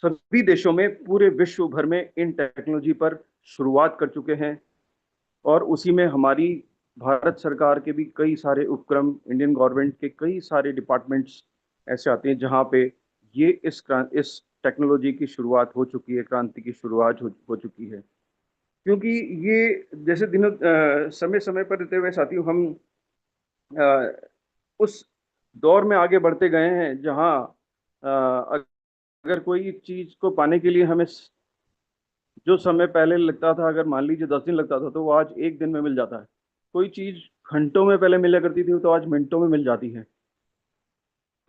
सभी देशों में पूरे विश्व भर में इन टेक्नोलॉजी पर शुरुआत कर चुके हैं। और उसी में हमारी भारत सरकार के भी कई सारे उपक्रम, इंडियन गवर्नमेंट के कई सारे डिपार्टमेंट्स ऐसे आते हैं जहां पे ये इस टेक्नोलॉजी की शुरुआत हो चुकी है, क्रांति की शुरुआत हो चुकी है। क्योंकि ये जैसे दिनों समय समय पर रहते हुए साथियों हम अ, उस दौर में आगे बढ़ते गए हैं जहां अगर कोई चीज को पाने के लिए हमें जो समय पहले लगता था, अगर मान लीजिए 10 दिन लगता था, तो वो आज एक दिन में मिल जाता है। कोई चीज घंटों में पहले मिला करती थी, तो आज मिनटों में मिल जाती है।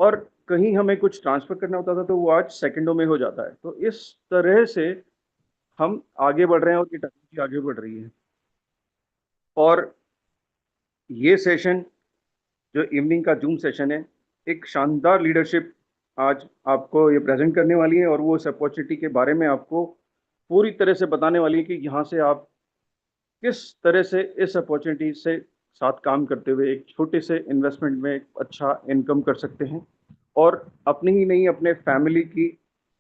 और कहीं हमें कुछ ट्रांसफर करना होता था, तो वो आज सेकंडों में हो जाता है। तो इस तरह से हम आगे बढ़ रहे हैं और ये टेक्नोलॉजी आगे बढ़ रही है। और ये सेशन जो इवनिंग का जूम सेशन है, एक शानदार लीडरशिप आज आपको ये प्रेजेंट करने वाली है, और वो इस अपॉर्चुनिटी के बारे में आपको पूरी तरह से बताने वाली है कि यहाँ से आप किस तरह से इस अपॉर्चुनिटी से साथ काम करते हुए एक छोटे से इन्वेस्टमेंट में एक अच्छा इनकम कर सकते हैं, और अपनी ही नहीं, अपने फैमिली की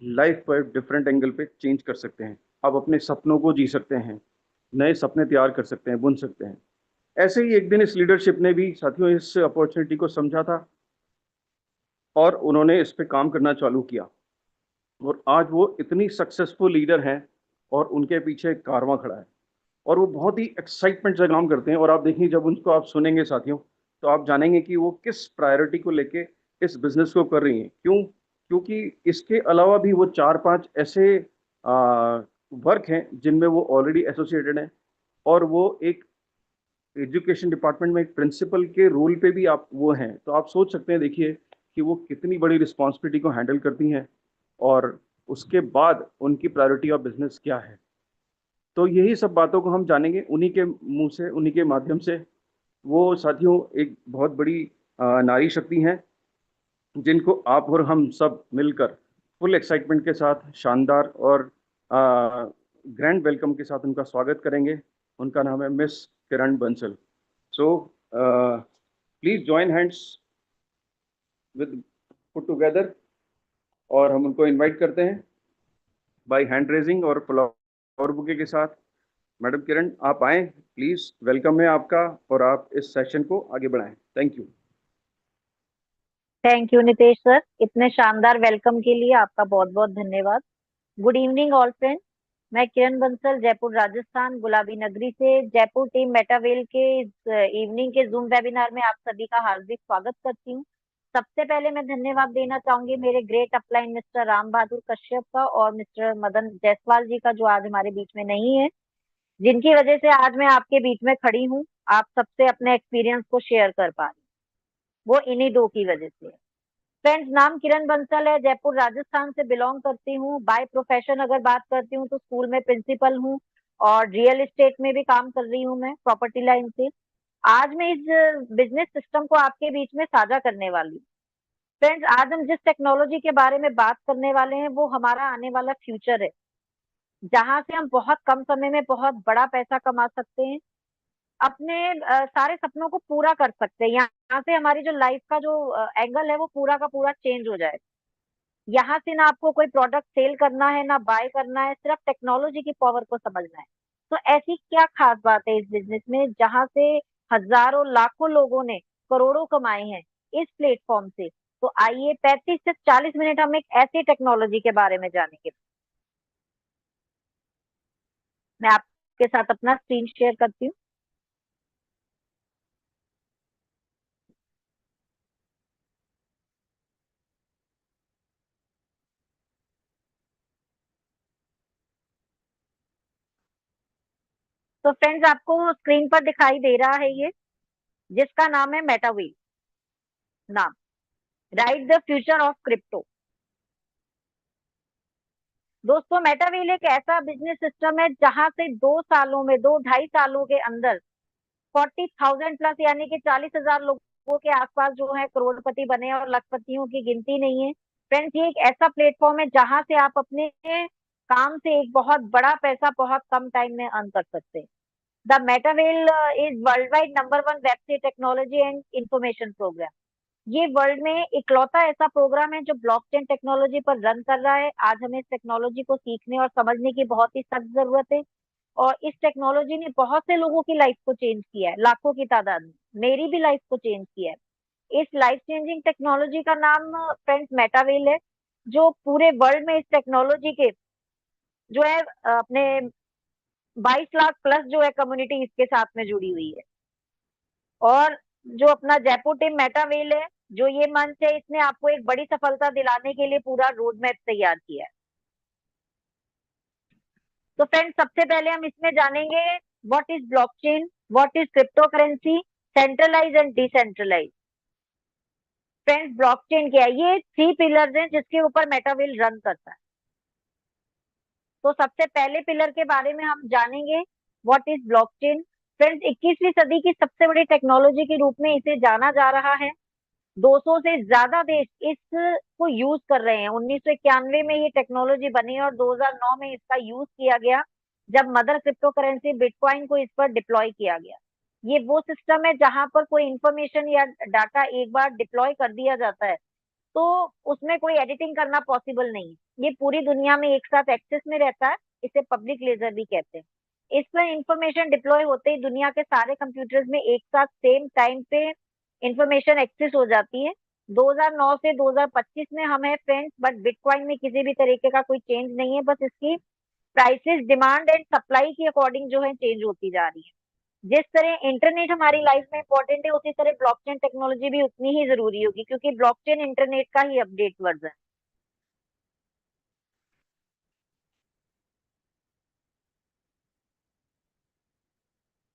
लाइफ पर डिफरेंट एंगल पे चेंज कर सकते हैं। आप अपने सपनों को जी सकते हैं, नए सपने तैयार कर सकते हैं, बुन सकते हैं। ऐसे ही एक दिन इस लीडरशिप ने भी साथियों इस अपॉर्चुनिटी को समझा था, और उन्होंने इस पे काम करना चालू किया। और आज वो इतनी सक्सेसफुल लीडर हैं, और उनके पीछे एक कारवां खड़ा है, और वो बहुत ही एक्साइटमेंट से काम करते हैं। और आप देखिए, जब उनको आप सुनेंगे साथियों, तो आप जानेंगे कि वो किस प्रायोरिटी को लेके इस बिजनेस को कर रही हैं। क्यों? क्योंकि इसके अलावा भी वो 4-5 ऐसे वर्क हैं जिनमें वो ऑलरेडी एसोसिएटेड हैं, और वो एक एजुकेशन डिपार्टमेंट में एक प्रिंसिपल के रोल पे भी आप वो हैं। तो आप सोच सकते हैं, देखिए कि वो कितनी बड़ी रिस्पॉन्सिबिलिटी को हैंडल करती हैं, और उसके बाद उनकी प्रायोरिटी ऑफ बिजनेस क्या है। तो यही सब बातों को हम जानेंगे उन्हीं के मुंह से, उन्हीं के माध्यम से। वो साथियों एक बहुत बड़ी नारी शक्ति हैं, जिनको आप और हम सब मिलकर फुल एक्साइटमेंट के साथ, शानदार और ग्रैंड वेलकम के साथ उनका स्वागत करेंगे। उनका नाम है miss Kiran Bansal. So please join hands with put together, और हम उनको इनवाइट करते हैं बाय हैंड रेजिंग और फ्लावर बुके के साथ। मैडम किरण, आप आए प्लीज, वेलकम है आपका, और आप इस सेशन को आगे बढ़ाएं। Thank you. Thank you Nitesh sir, इतने शानदार वेलकम के लिए आपका बहुत बहुत धन्यवाद। Good evening all friends. मैं किरण बंसल, जयपुर राजस्थान, गुलाबी नगरी से जयपुर टीम मेटावेल के इस इवनिंग के जूम वेबिनार में आप सभी का हार्दिक स्वागत करती हूँ। सबसे पहले मैं धन्यवाद देना चाहूंगी मेरे great upline mister Ram Bahadur Kashyap का और मिस्टर मदन जायसवाल जी का, जो आज हमारे बीच में नहीं है, जिनकी वजह से आज मैं आपके बीच में खड़ी हूँ, आप सबसे अपने एक्सपीरियंस को शेयर कर पा रही हूँ। वो इन्हीं दो की वजह से है। फ्रेंड्स, नाम किरण बंसल है, जयपुर राजस्थान से बिलोंग करती हूँ। बाय प्रोफेशन अगर बात करती हूँ तो स्कूल में प्रिंसिपल हूँ, और रियल एस्टेट में भी काम कर रही हूँ मैं, प्रॉपर्टी लाइन से। आज मैं इस बिजनेस सिस्टम को आपके बीच में साझा करने वाली हूँ। फ्रेंड्स, आज हम जिस टेक्नोलॉजी के बारे में बात करने वाले हैं वो हमारा आने वाला फ्यूचर है, जहां से हम बहुत कम समय में बहुत बड़ा पैसा कमा सकते हैं, अपने सारे सपनों को पूरा कर सकते हैं। यहाँ से हमारी जो लाइफ का जो एंगल है वो पूरा का पूरा चेंज हो जाए। यहाँ से ना आपको कोई प्रोडक्ट सेल करना है, ना बाय करना है, सिर्फ टेक्नोलॉजी की पावर को समझना है। तो ऐसी क्या खास बात है इस बिजनेस में, जहां से हजारों लाखों लोगों ने करोड़ों कमाए हैं इस प्लेटफॉर्म से। तो आइए 35 से 40 मिनट हम एक ऐसी टेक्नोलॉजी के बारे में जानेंगे। मैं आपके साथ अपना स्क्रीन शेयर करती हूँ। तो फ्रेंड्स, आपको स्क्रीन पर दिखाई दे रहा है ये, जिसका नाम है मेटावेल। नाम, right the future of crypto. दोस्तों, मेटावेल एक ऐसा बिजनेस सिस्टम है जहां से 2 सालों में, 2-2.5 सालों के अंदर 40,000 प्लस, यानी कि 40,000 लोगों के आसपास जो है करोड़पति बने, और लखपतियों की गिनती नहीं है। फ्रेंड्स, ये एक ऐसा प्लेटफॉर्म है जहां से आप अपने काम से एक बहुत बड़ा पैसा बहुत कम टाइम में अर्न कर सकते हैं। The Metawell is world wide number 1 web technology and information program. ये वर्ल्ड में इकलौता ऐसा प्रोग्राम है जो ब्लॉकचेन टेक्नोलॉजी पर रन कर रहा है। आज हमें इस टेक्नोलॉजी को सीखने और समझने की बहुत ही सख्त जरूरत है। और इस टेक्नोलॉजी ने बहुत से लोगों की लाइफ को चेंज किया है, लाखों की तादाद में। मेरी भी लाइफ को चेंज किया है। इस लाइफ चेंजिंग टेक्नोलॉजी का नाम फ्रेंड्स मेटावेल है, जो पूरे वर्ल्ड में इस टेक्नोलॉजी के जो है अपने 22 लाख प्लस जो है कम्युनिटी इसके साथ में जुड़ी हुई है। और जो अपना जयपुर टीम मेटावेल है, जो ये मंच है, इसने आपको एक बड़ी सफलता दिलाने के लिए पूरा रोड मैप तैयार किया है। तो फ्रेंड्स, सबसे पहले हम इसमें जानेंगे what is blockchain, what is crypto currency, centralize and decentralize. Friends, blockchain क्या है? ये 3 पिलर्स हैं जिसके ऊपर मेटावेल रन करता है। तो सबसे पहले पिलर के बारे में हम जानेंगे, व्हाट इज ब्लॉकचेन। फ्रेंड्स, 21वीं सदी की सबसे बड़ी टेक्नोलॉजी के रूप में इसे जाना जा रहा है। 200 से ज्यादा देश इसको यूज कर रहे हैं। 1991 में ये टेक्नोलॉजी बनी और 2009 में इसका यूज किया गया, जब मदर क्रिप्टो करेंसी बिटकॉइन को इस पर डिप्लॉय किया गया। ये वो सिस्टम है जहां पर कोई इंफॉर्मेशन या डाटा एक बार डिप्लॉय कर दिया जाता है तो उसमें कोई एडिटिंग करना पॉसिबल नहीं है। ये पूरी दुनिया में एक साथ एक्सेस में रहता है। इसे पब्लिक लेजर भी कहते हैं। इस पर इंफॉर्मेशन डिप्लॉय होते ही दुनिया के सारे कंप्यूटर्स में एक साथ सेम टाइम पे इंफॉर्मेशन एक्सेस हो जाती है। 2009 से 2025 में हम है फ्रेंड्स, बट बिटकॉइन में किसी भी तरीके का कोई चेंज नहीं है। बस इसकी प्राइसेस डिमांड एंड सप्लाई के अकॉर्डिंग जो है चेंज होती जा रही है। जिस तरह इंटरनेट हमारी लाइफ में इंपॉर्टेंट है, उसी तरह ब्लॉकचेन टेक्नोलॉजी भी उतनी ही जरूरी होगी, क्योंकि ब्लॉकचेन इंटरनेट का ही update version.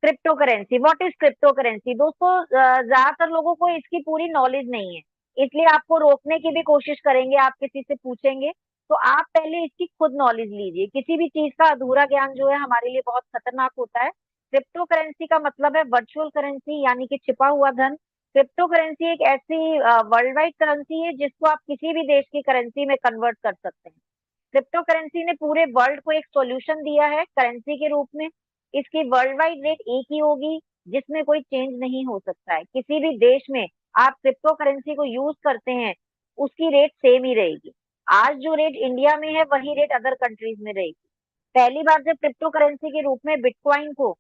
Cryptocurrency, what is crypto currency? दोस्तों, ज्यादातर लोगों को इसकी पूरी नॉलेज नहीं है, इसलिए आपको रोकने की भी कोशिश करेंगे। आप किसी से पूछेंगे तो आप पहले इसकी खुद नॉलेज लीजिए। किसी भी चीज का अधूरा ज्ञान जो है हमारे लिए बहुत खतरनाक होता है। क्रिप्टो करेंसी का मतलब है वर्चुअल करेंसी, यानी कि छिपा हुआ धन। क्रिप्टो करेंसी एक ऐसी वर्ल्ड वाइड करेंसी है जिसको आप किसी भी देश की करेंसी में कन्वर्ट कर सकते हैं। क्रिप्टो करेंसी ने पूरे वर्ल्ड को एक सॉल्यूशन दिया है करेंसी के रूप में। इसकी वर्ल्ड वाइड रेट एक ही होगी, जिसमें कोई चेंज नहीं हो सकता है। किसी भी देश में आप क्रिप्टो करेंसी को यूज करते हैं, उसकी रेट सेम ही रहेगी। आज जो रेट इंडिया में है वही रेट अदर कंट्रीज में रहेगी। पहली बार जब क्रिप्टो करेंसी के रूप में बिटकॉइन को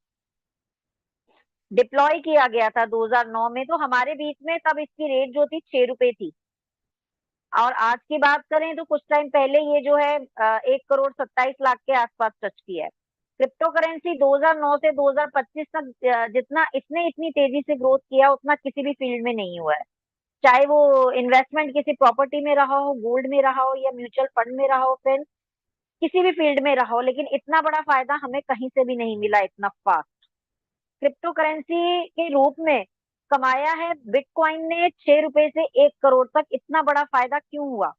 डिप्लॉय किया गया था 2009 में, तो हमारे बीच में तब इसकी रेट जो थी 6 रुपए थी। और आज की बात करें तो कुछ टाइम पहले ये जो है 1 करोड़ 27 लाख के आसपास टच किया है। क्रिप्टो करेंसी 2009 से 2025 तक जितना इसने इतनी तेजी से ग्रोथ किया उतना किसी भी फील्ड में नहीं हुआ है। चाहे वो इन्वेस्टमेंट किसी प्रॉपर्टी में रहा हो, गोल्ड में रहा हो, या म्यूचुअल फंड में रहा हो, फ्रेंड्स, किसी भी फील्ड में रहा हो, लेकिन इतना बड़ा फायदा हमें कहीं से भी नहीं मिला इतना फास्ट। क्रिप्टो करेंसी के रूप में कमाया है बिटकॉइन ने 6 रुपए से 1 करोड़ तक। इतना बड़ा फायदा क्यों हुआ?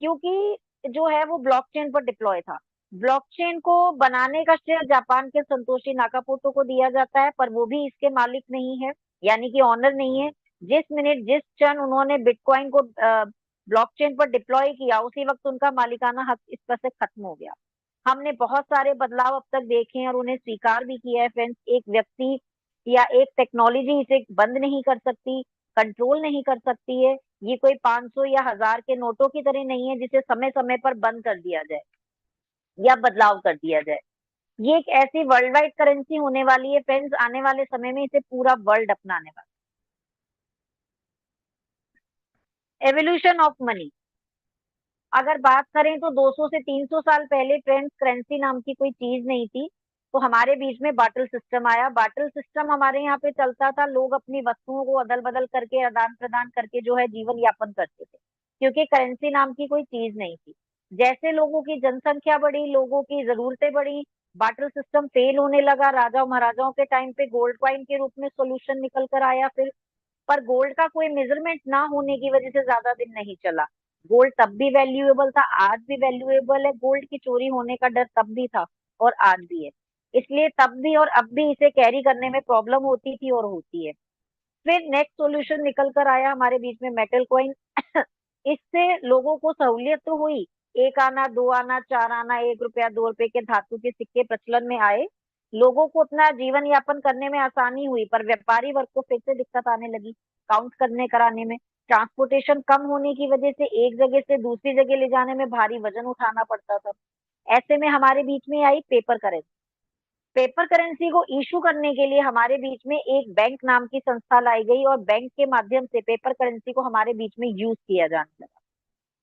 क्योंकि जो है वो ब्लॉकचेन पर डिप्लॉय था। ब्लॉकचेन को बनाने का श्रेय जापान के संतोशी नाकापोटो को दिया जाता है, पर वो भी इसके मालिक नहीं है, यानी कि ऑनर नहीं है। जिस मिनट जिस क्षण उन्होंने बिटकॉइन को ब्लॉकचेन पर डिप्लॉय किया, उसी वक्त उनका मालिकाना हक इस पर से खत्म हो गया। हमने बहुत सारे बदलाव अब तक देखे हैं और उन्हें स्वीकार भी किया है फ्रेंड्स। एक व्यक्ति या एक टेक्नोलॉजी इसे बंद नहीं कर सकती, कंट्रोल नहीं कर सकती है। ये कोई 500 या 1000 के नोटों की तरह नहीं है जिसे समय समय पर बंद कर दिया जाए या बदलाव कर दिया जाए। ये एक ऐसी वर्ल्ड वाइड करेंसी होने वाली है फ्रेंड्स, आने वाले समय में इसे पूरा वर्ल्ड अपनाने वाला। एवोल्यूशन ऑफ मनी, अगर बात करें तो 200 से 300 साल पहले फ्रेंड्स करेंसी नाम की कोई चीज नहीं थी। तो हमारे बीच में बार्टर सिस्टम आया। बार्टर सिस्टम हमारे यहाँ पे चलता था। लोग अपनी वस्तुओं को अदल बदल करके, आदान प्रदान करके जो है जीवन यापन करते थे, क्योंकि करेंसी नाम की कोई चीज नहीं थी। जैसे लोगों की जनसंख्या बढ़ी, लोगों की जरूरतें बढ़ी, बार्टर सिस्टम फेल होने लगा। राजाओं महाराजाओं के टाइम पे गोल्ड कॉइन के रूप में सोल्यूशन निकल कर आया फिर। पर गोल्ड का कोई मेजरमेंट ना होने की वजह से ज्यादा दिन नहीं चला। गोल्ड तब भी वैल्यूएबल था, आज भी वैल्यूएबल है। गोल्ड की चोरी होने का डर तब भी था और आज भी है। इसलिए तब भी और अब भी इसे कैरी करने में प्रॉब्लम होती थी और होती है। फिर नेक्स्ट सॉल्यूशन निकल कर आया हमारे बीच में, मेटल कॉइन। इससे लोगों को सहूलियत तो हुई। 1 आना, 2 आना, 4 आना, 1 रुपया, 2 रुपए के धातु के सिक्के प्रचलन में आए। लोगों को अपना जीवन यापन करने में आसानी हुई, पर व्यापारी वर्ग को फिर से दिक्कत आने लगी काउंट करने कराने में। ट्रांसपोर्टेशन कम होने की वजह से एक जगह से दूसरी जगह ले जाने में भारी वजन उठाना पड़ता था। ऐसे में हमारे बीच में आई पेपर करेंसी। पेपर करेंसी को इशू करने के लिए हमारे बीच में एक बैंक नाम की संस्था लाई गई और बैंक के माध्यम से पेपर करेंसी को हमारे बीच में यूज किया जाने लगा।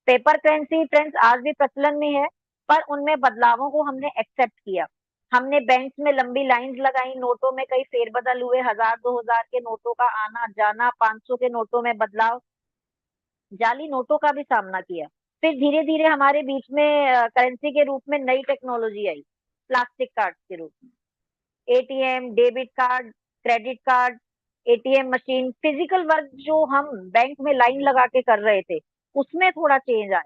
पेपर करेंसी फ्रेंड्स आज भी प्रचलन में है, पर उनमें बदलावों को हमने एक्सेप्ट किया। हमने बैंक में लंबी लाइंस लगाई, नोटों में कई फेरबदल हुए, 1000-2000 के नोटों का आना जाना, 500 के नोटों में बदलाव, जाली नोटों का भी सामना किया। फिर धीरे धीरे हमारे बीच में करेंसी के रूप में नई टेक्नोलॉजी आई, प्लास्टिक कार्ड के रूप में। ATM, debit card, credit card, ATM machine, physical work जो हम बैंक में लाइन लगा के कर रहे थे, उसमें थोड़ा चेंज आया।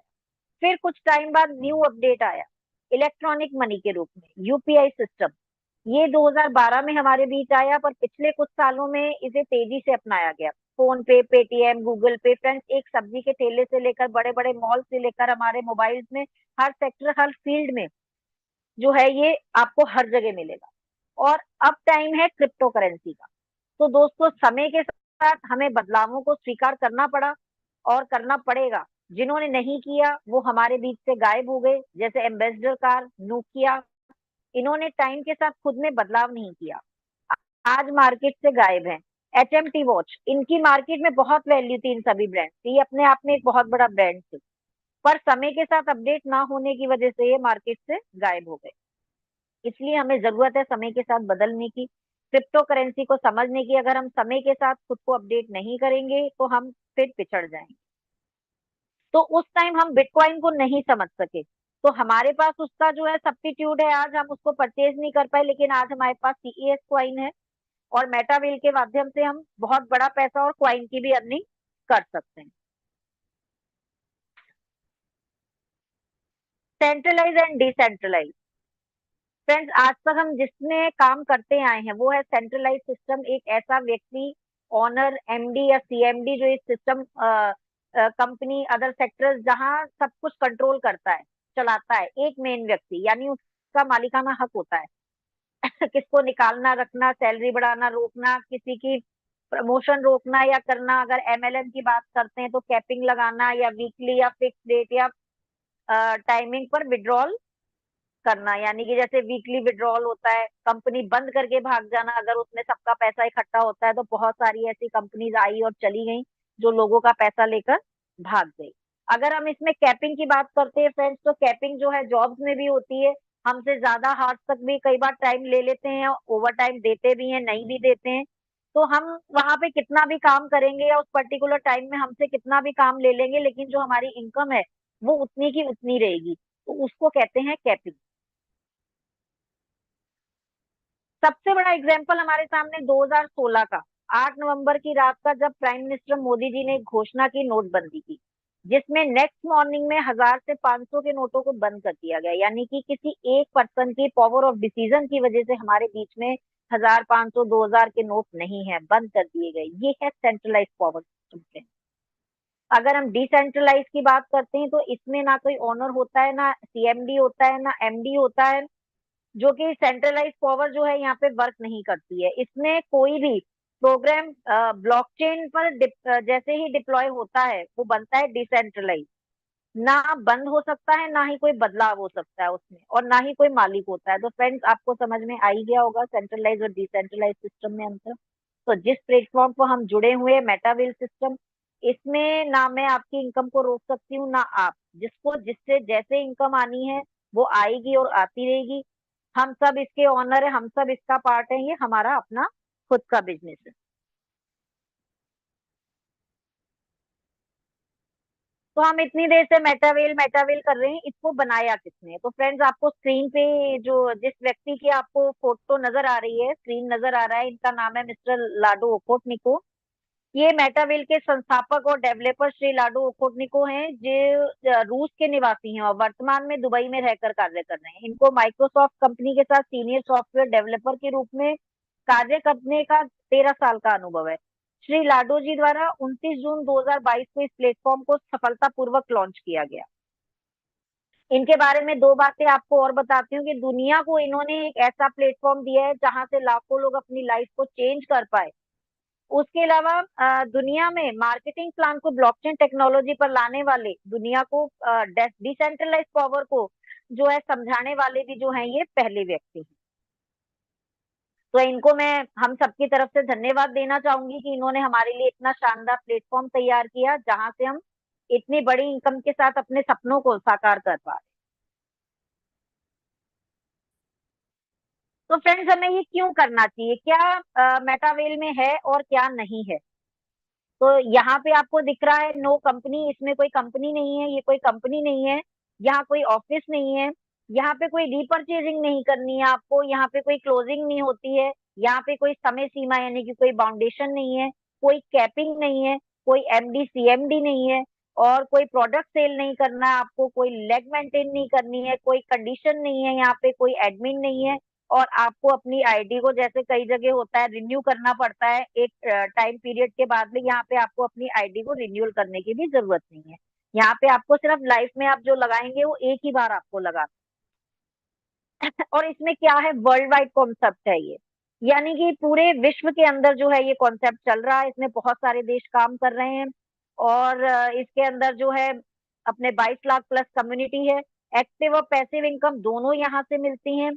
फिर कुछ टाइम बाद न्यू अपडेट आया, इलेक्ट्रॉनिक मनी के रूप में यूपीआई सिस्टम। ये 2012 में हमारे बीच आया, पर पिछले कुछ सालों में इसे तेजी से अपनाया गया। फोन पे, पेटीएम, गूगल पे, फ्रेंड्स एक सब्जी के ठेले से लेकर बड़े बड़े मॉल से लेकर हमारे मोबाइल्स में, हर सेक्टर, हर फील्ड में जो है ये आपको हर जगह मिलेगा। और अब टाइम है क्रिप्टो करेंसी का। तो दोस्तों समय के साथ हमें बदलावों को स्वीकार करना पड़ा और करना पड़ेगा। जिन्होंने नहीं किया वो हमारे बीच से गायब हो गए, जैसे एम्बेसडर कार, नोकिया। इन्होंने टाइम के साथ खुद में बदलाव नहीं किया, आज मार्केट से गायब हैं। एचएमटी वॉच, इनकी मार्केट में बहुत वैल्यू थी, इन सभी ब्रांड की, ये अपने आप में एक बहुत बड़ा ब्रांड थे, पर समय के साथ अपडेट ना होने की वजह से ये मार्केट से गायब हो गए। इसलिए हमें जरूरत है समय के साथ बदलने की, क्रिप्टो करेंसी को समझने की। अगर हम समय के साथ खुद को अपडेट नहीं करेंगे तो हम फिर पिछड़ जाएंगे। तो उस टाइम हम बिटकॉइन को नहीं समझ सके, तो हमारे पास उसका जो है सब्स्टिट्यूट है, आज हम उसको परचेज नहीं कर पाए, लेकिन आज हमारे पास सीईएस क्वाइन है और मेटावेल के माध्यम से हम बहुत बड़ा पैसा और क्वाइन की भी अर्निंग कर सकते हैं। सेंट्रलाइज एंड डिसेंट्रलाइज, फ्रेंड्स आज तक हम जिसमें काम करते आए हैं वो है सेंट्रलाइज सिस्टम। एक ऐसा व्यक्ति, ऑनर, एमडी या सीएमडी, जो इस सिस्टम, कंपनी, अदर सेक्टर्स जहां सब कुछ कंट्रोल करता है, चलाता है, एक मेन व्यक्ति, यानी उसका मालिकाना हक होता है। किसको निकालना, रखना, सैलरी बढ़ाना, रोकना, किसी की प्रमोशन रोकना या करना, अगर एमएलएम की बात करते हैं तो कैपिंग लगाना, या वीकली या फिक्स डेट या टाइमिंग पर विड्रॉल करना, यानी कि जैसे वीकली विड्रॉल होता है, कंपनी बंद करके भाग जाना अगर उसमें सबका पैसा इकट्ठा होता है। तो बहुत सारी ऐसी कंपनीज आई और चली गई जो लोगों का पैसा लेकर भाग गई। अगर हम इसमें कैपिंग की बात करते हैं फ्रेंड्स, तो कैपिंग जो है जॉब्स में भी होती है, हमसे ज्यादा हार्स तक भी कई बार टाइम ले लेते हैं, ओवर टाइम देते भी हैं, नहीं भी देते हैं। तो हम वहां पे कितना भी काम करेंगे या उस पर्टिकुलर टाइम में हमसे कितना भी काम ले लेंगे, लेकिन जो हमारी इनकम है वो उतनी की उतनी रहेगी, तो उसको कहते हैं कैपिंग। सबसे बड़ा एग्जाम्पल हमारे सामने 2016 का 8 नवंबर की रात का, जब प्राइम मिनिस्टर मोदी जी ने घोषणा की नोटबंदी की, जिसमें नेक्स्ट मॉर्निंग में 1000 से 500 के नोटों को बंद कर दिया गया। यानी कि किसी एक पर्सन की पावर ऑफ डिसीजन की वजह से हमारे बीच में 1000, 500, 2000 के नोट नहीं है, बंद कर दिए गए। ये है सेंट्रलाइज पावर सिस्टम। अगर हम डिसेंट्रलाइज की बात करते हैं तो इसमें ना कोई ओनर होता है, ना सीएमडी होता है, ना एमडी होता है, जो कि सेंट्रलाइज पावर जो है यहाँ पे वर्क नहीं करती है। इसमें कोई भी प्रोग्राम ब्लॉकचेन पर जैसे ही डिप्लॉय होता है वो बनता है डिसेंट्रलाइज, ना बंद हो सकता है, ना ही कोई बदलाव हो सकता है उसमें, और ना ही कोई मालिक होता है। तो फ्रेंड्स आपको समझ में आ ही गया होगा सेंट्रलाइज और डिसेंट्रलाइज सिस्टम में अंतर। तो जिस प्लेटफॉर्म पर हम जुड़े हुए हैं, मेटावेल सिस्टम, इसमें ना मैं आपकी इनकम को रोक सकती हूँ, ना आप। जिसको जिससे जैसे इनकम आनी है वो आएगी और आती रहेगी। हम सब इसके ऑनर है, हम सब इसका पार्ट है, ये हमारा अपना खुद का बिजनेस है। तो हम इतनी देर से मेटावेल मेटावेल कर रहे हैं, इसको बनाया किसने? तो फ्रेंड्स आपको स्क्रीन पे जो जिस व्यक्ति की आपको फोटो नजर आ रही है, स्क्रीन नजर आ रहा है, इनका नाम है मिस्टर लाडो ओकोटनिको। ये मेटावेल के संस्थापक और डेवलपर श्री लाडो ओकोटनिको हैं, जो रूस के निवासी हैं और वर्तमान में दुबई में रहकर कार्य कर रहे हैं। इनको माइक्रोसॉफ्ट कंपनी के साथ सीनियर सॉफ्टवेयर डेवलपर के रूप में कार्य करने का 13 साल का अनुभव है। श्री लाडो जी द्वारा 29 जून 2022 को इस प्लेटफॉर्म को सफलतापूर्वक लॉन्च किया गया। इनके बारे में दो बातें आपको और बताती हूँ कि दुनिया को इन्होंने एक ऐसा प्लेटफॉर्म दिया है जहां से लाखों लोग अपनी लाइफ को चेंज कर पाए, उसके अलावा दुनिया में मार्केटिंग प्लान को ब्लॉकचेन टेक्नोलॉजी पर लाने वाले, दुनिया को डिसेंट्रलाइज पावर को जो है समझाने वाले भी जो हैं ये पहले व्यक्ति हैं। तो इनको मैं हम सबकी तरफ से धन्यवाद देना चाहूंगी कि इन्होंने हमारे लिए इतना शानदार प्लेटफॉर्म तैयार किया जहां से हम इतनी बड़ी इनकम के साथ अपने सपनों को साकार कर पा रहे। तो फ्रेंड्स, हमें ये क्यों करना चाहिए, क्या मेटावेल में है और क्या नहीं है। तो यहाँ पे आपको दिख रहा है नो कंपनी, इसमें कोई कंपनी नहीं है, ये कोई कंपनी नहीं है, यहाँ कोई ऑफिस नहीं है, यहाँ पे कोई रीपरचेजिंग नहीं करनी है आपको, यहाँ पे कोई क्लोजिंग नहीं होती है, यहाँ पे कोई समय सीमा यानी कि कोई बाउंडेशन नहीं है, कोई कैपिंग नहीं है, कोई एमडी सीएमडी नहीं है, और कोई प्रोडक्ट सेल नहीं करना है आपको, कोई लेग मेंटेन नहीं करनी है, कोई कंडीशन नहीं है, यहाँ पे कोई एडमिन नहीं है, और आपको अपनी आईडी को जैसे कई जगह होता है रिन्यू करना पड़ता है एक टाइम पीरियड के बाद में, यहाँ पे आपको अपनी आईडी को रिन्यूअल करने की भी जरूरत नहीं है। यहाँ पे आपको सिर्फ लाइफ में आप जो लगाएंगे वो एक ही बार आपको लगा। और इसमें क्या है, वर्ल्ड वाइड कॉन्सेप्ट है ये, यानी कि पूरे विश्व के अंदर जो है ये कॉन्सेप्ट चल रहा है, इसमें बहुत सारे देश काम कर रहे हैं, और इसके अंदर जो है अपने 22 लाख प्लस कम्युनिटी है, एक्टिव और पैसिव इनकम दोनों यहाँ से मिलती हैं,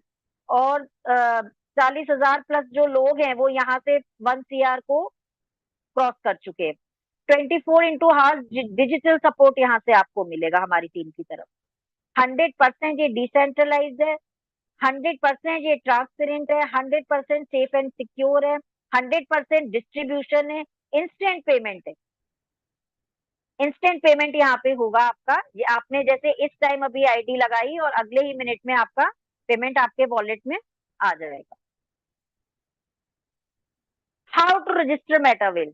और 40,000 प्लस जो लोग हैं वो यहाँ से 1 CR को क्रॉस कर चुके हैं। 24/2 डिजिटल सपोर्ट यहाँ से आपको मिलेगा हमारी टीम की तरफ। 100% ये डिसेंट्रलाइज्ड है, 100% ये ट्रांसपेरेंट है, 100% सेफ एंड सिक्योर है, 100% डिस्ट्रीब्यूशन है, इंस्टेंट पेमेंट है। इंस्टेंट पेमेंट यहाँ पे होगा आपका, ये आपने जैसे इस टाइम अभी आईडी लगाई और अगले ही मिनट में आपका पेमेंट आपके वॉलेट में आ जाएगा। हाउ टू रजिस्टर मेटावेल,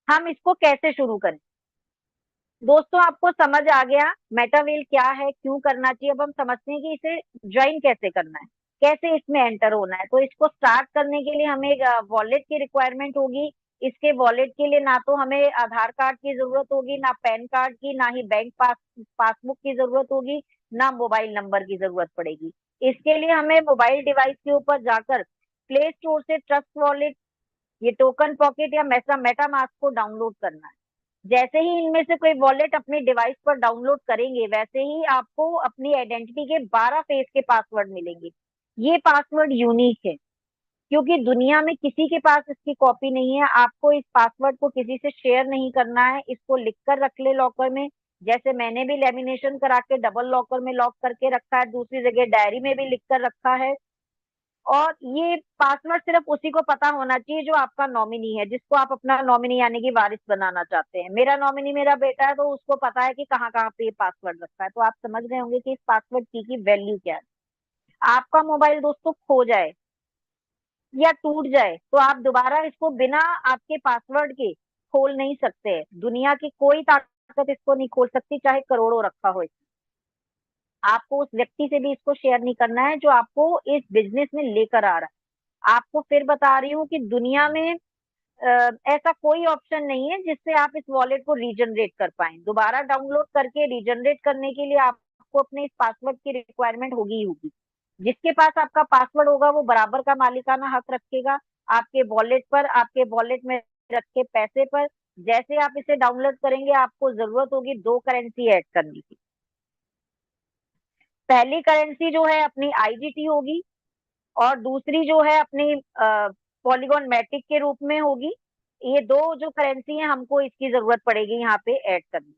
हम इसको कैसे शुरू करें। दोस्तों, आपको समझ आ गया मेटावेल क्या है, क्यों करना चाहिए। अब हम समझते हैं कि इसे ज्वाइन कैसे करना है, कैसे इसमें एंटर होना है। तो इसको स्टार्ट करने के लिए हमें वॉलेट की रिक्वायरमेंट होगी। इसके वॉलेट के लिए ना तो हमें आधार कार्ड की जरूरत होगी, ना पैन कार्ड की, ना ही बैंक पासबुक की जरूरत होगी, ना मोबाइल नंबर की जरूरत पड़ेगी। इसके लिए हमें मोबाइल डिवाइस के ऊपर जाकर प्ले स्टोर से ट्रस्ट वॉलेट, ये टोकन पॉकेट या मेटा मास्क को डाउनलोड करना है। जैसे ही इनमें से कोई वॉलेट अपने डिवाइस पर डाउनलोड करेंगे वैसे ही आपको अपनी आइडेंटिटी के 12 फेस के पासवर्ड मिलेंगे। ये पासवर्ड यूनिक है क्योंकि दुनिया में किसी के पास इसकी कॉपी नहीं है। आपको इस पासवर्ड को किसी से शेयर नहीं करना है, इसको लिख कर रख ले लॉकर में। जैसे मैंने भी लेमिनेशन करा के डबल लॉकर में लॉक करके रखा है, दूसरी जगह डायरी में भी लिख कर रखा है। और ये पासवर्ड सिर्फ उसी को पता होना चाहिए जो आपका नॉमिनी है, जिसको आप अपना नॉमिनी यानी कि वारिस बनाना चाहते हैं। मेरा नॉमिनी मेरा बेटा है, तो उसको पता है कि कहाँ कहाँ पे ये पासवर्ड रखा है। तो आप समझ गए होंगे कि इस पासवर्ड की वैल्यू क्या है। आपका मोबाइल दोस्तों खो जाए या टूट जाए तो आप दोबारा इसको बिना आपके पासवर्ड के खोल नहीं सकते। दुनिया की कोई ताकत इसको नहीं खोल सकती, चाहे करोड़ों रखा हो। आपको उस व्यक्ति से भी इसको शेयर नहीं करना है जो आपको इस बिजनेस में लेकर आ रहा है। आपको फिर बता रही हूँ कि दुनिया में ऐसा कोई ऑप्शन नहीं है जिससे आप इस वॉलेट को रीजनरेट कर पाए। दोबारा डाउनलोड करके रीजनरेट करने के लिए आपको अपने इस पासवर्ड की रिक्वायरमेंट होगी ही होगी। जिसके पास आपका पासवर्ड होगा वो बराबर का मालिकाना हक रखेगा आपके वॉलेट पर, आपके वॉलेट में रखे पैसे पर। जैसे आप इसे डाउनलोड करेंगे आपको जरूरत होगी 2 करेंसी ऐड करने की। पहली करेंसी जो है अपनी आईजीटी होगी और दूसरी जो है अपनी पॉलीगॉन मैटिक के रूप में होगी। ये दो जो करेंसी है हमको इसकी जरूरत पड़ेगी यहाँ पे ऐड करनी,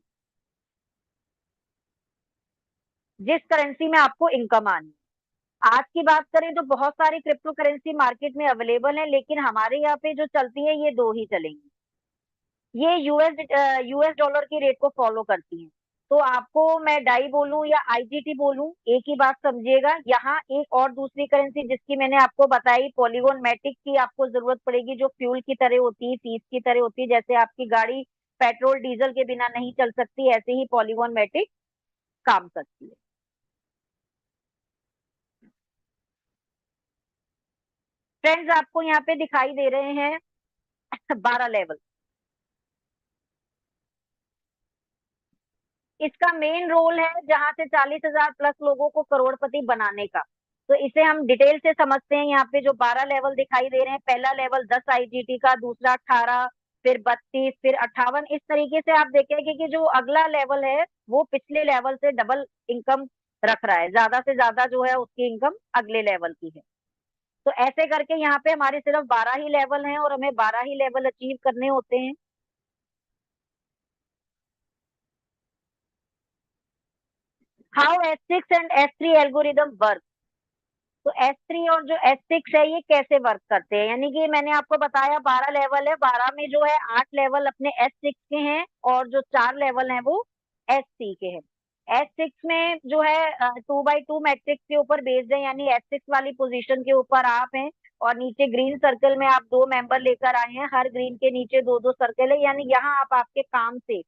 जिस करेंसी में आपको इनकम आनी। आज की बात करें तो बहुत सारी क्रिप्टो करेंसी मार्केट में अवेलेबल है, लेकिन हमारे यहाँ पे जो चलती है ये दो ही चलेंगी। ये यूएस डॉलर की रेट को फॉलो करती है। तो आपको मैं डाई बोलूं या आईजीटी बोलूं, एक ही बात समझिएगा। यहाँ एक और दूसरी करेंसी जिसकी मैंने आपको बताई पॉलीगॉन मैटिक की आपको जरूरत पड़ेगी, जो फ्यूल की तरह होती है, फीस की तरह होती है। जैसे आपकी गाड़ी पेट्रोल डीजल के बिना नहीं चल सकती, ऐसे ही पॉलीगॉन मैटिक काम करती है। फ्रेंड्स, आपको यहाँ पे दिखाई दे रहे हैं 12 लेवल। इसका मेन रोल है जहां से 40,000 प्लस लोगों को करोड़पति बनाने का। तो इसे हम डिटेल से समझते हैं। यहाँ पे जो 12 लेवल दिखाई दे रहे हैं, पहला लेवल 10 आईजीटी का, दूसरा 18, फिर 32, फिर 58। इस तरीके से आप देखेंगे कि जो अगला लेवल है वो पिछले लेवल से डबल इनकम रख रहा है, ज्यादा से ज्यादा जो है उसकी इनकम अगले लेवल की है। तो ऐसे करके यहाँ पे हमारे सिर्फ 12 ही लेवल हैं और हमें 12 ही लेवल अचीव करने होते हैं। How S6 and S3 algorithm work. तो S3 और जो S6 है ये कैसे वर्क करते हैं, यानी कि मैंने आपको बताया 12 लेवल है, 12 में जो है 8 लेवल अपने S6 के हैं और जो 4 लेवल हैं वो S3 के हैं। S6 में जो है 2x2 मैट्रिक्स के ऊपर बेस्ड है, यानी S6 वाली पोजीशन के ऊपर आप हैं और नीचे ग्रीन सर्कल में आप 2 मेंबर लेकर आए हैं, हर ग्रीन के नीचे 2-2 सर्कल है, यानी यहाँ आप आपके काम से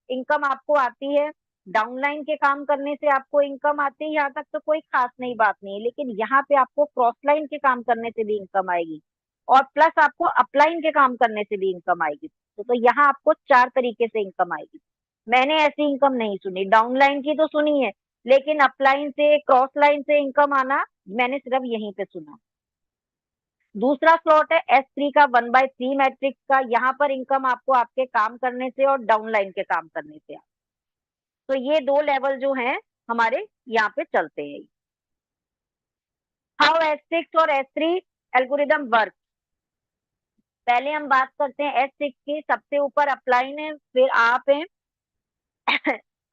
इनकम आपको आती है। डाउनलाइन के काम करने से आपको इनकम आती है, यहाँ तक तो कोई खास नई बात नहीं है, लेकिन यहाँ पे आपको क्रॉस लाइन के काम करने से भी इनकम आएगी और प्लस आपको अपलाइन के काम करने से भी इनकम आएगी। तो यहाँ आपको 4 तरीके से इनकम आएगी। मैंने ऐसी इनकम नहीं सुनी, डाउनलाइन की तो सुनी है, लेकिन अपलाइन से क्रॉस लाइन से इनकम आना मैंने सिर्फ यहीं पे सुना। दूसरा स्लॉट है S3 का 1/3 मैट्रिक्स का, यहाँ पर इनकम आपको आपके काम करने से और डाउनलाइन के काम करने से। तो ये 2 लेवल जो हैं हमारे यहाँ पे चलते हैं। हाउ S6 और S3 एल्गोरिदम वर्क। पहले हम बात करते हैं S6 की। सबसे ऊपर अपलाइन है, फिर आप हैं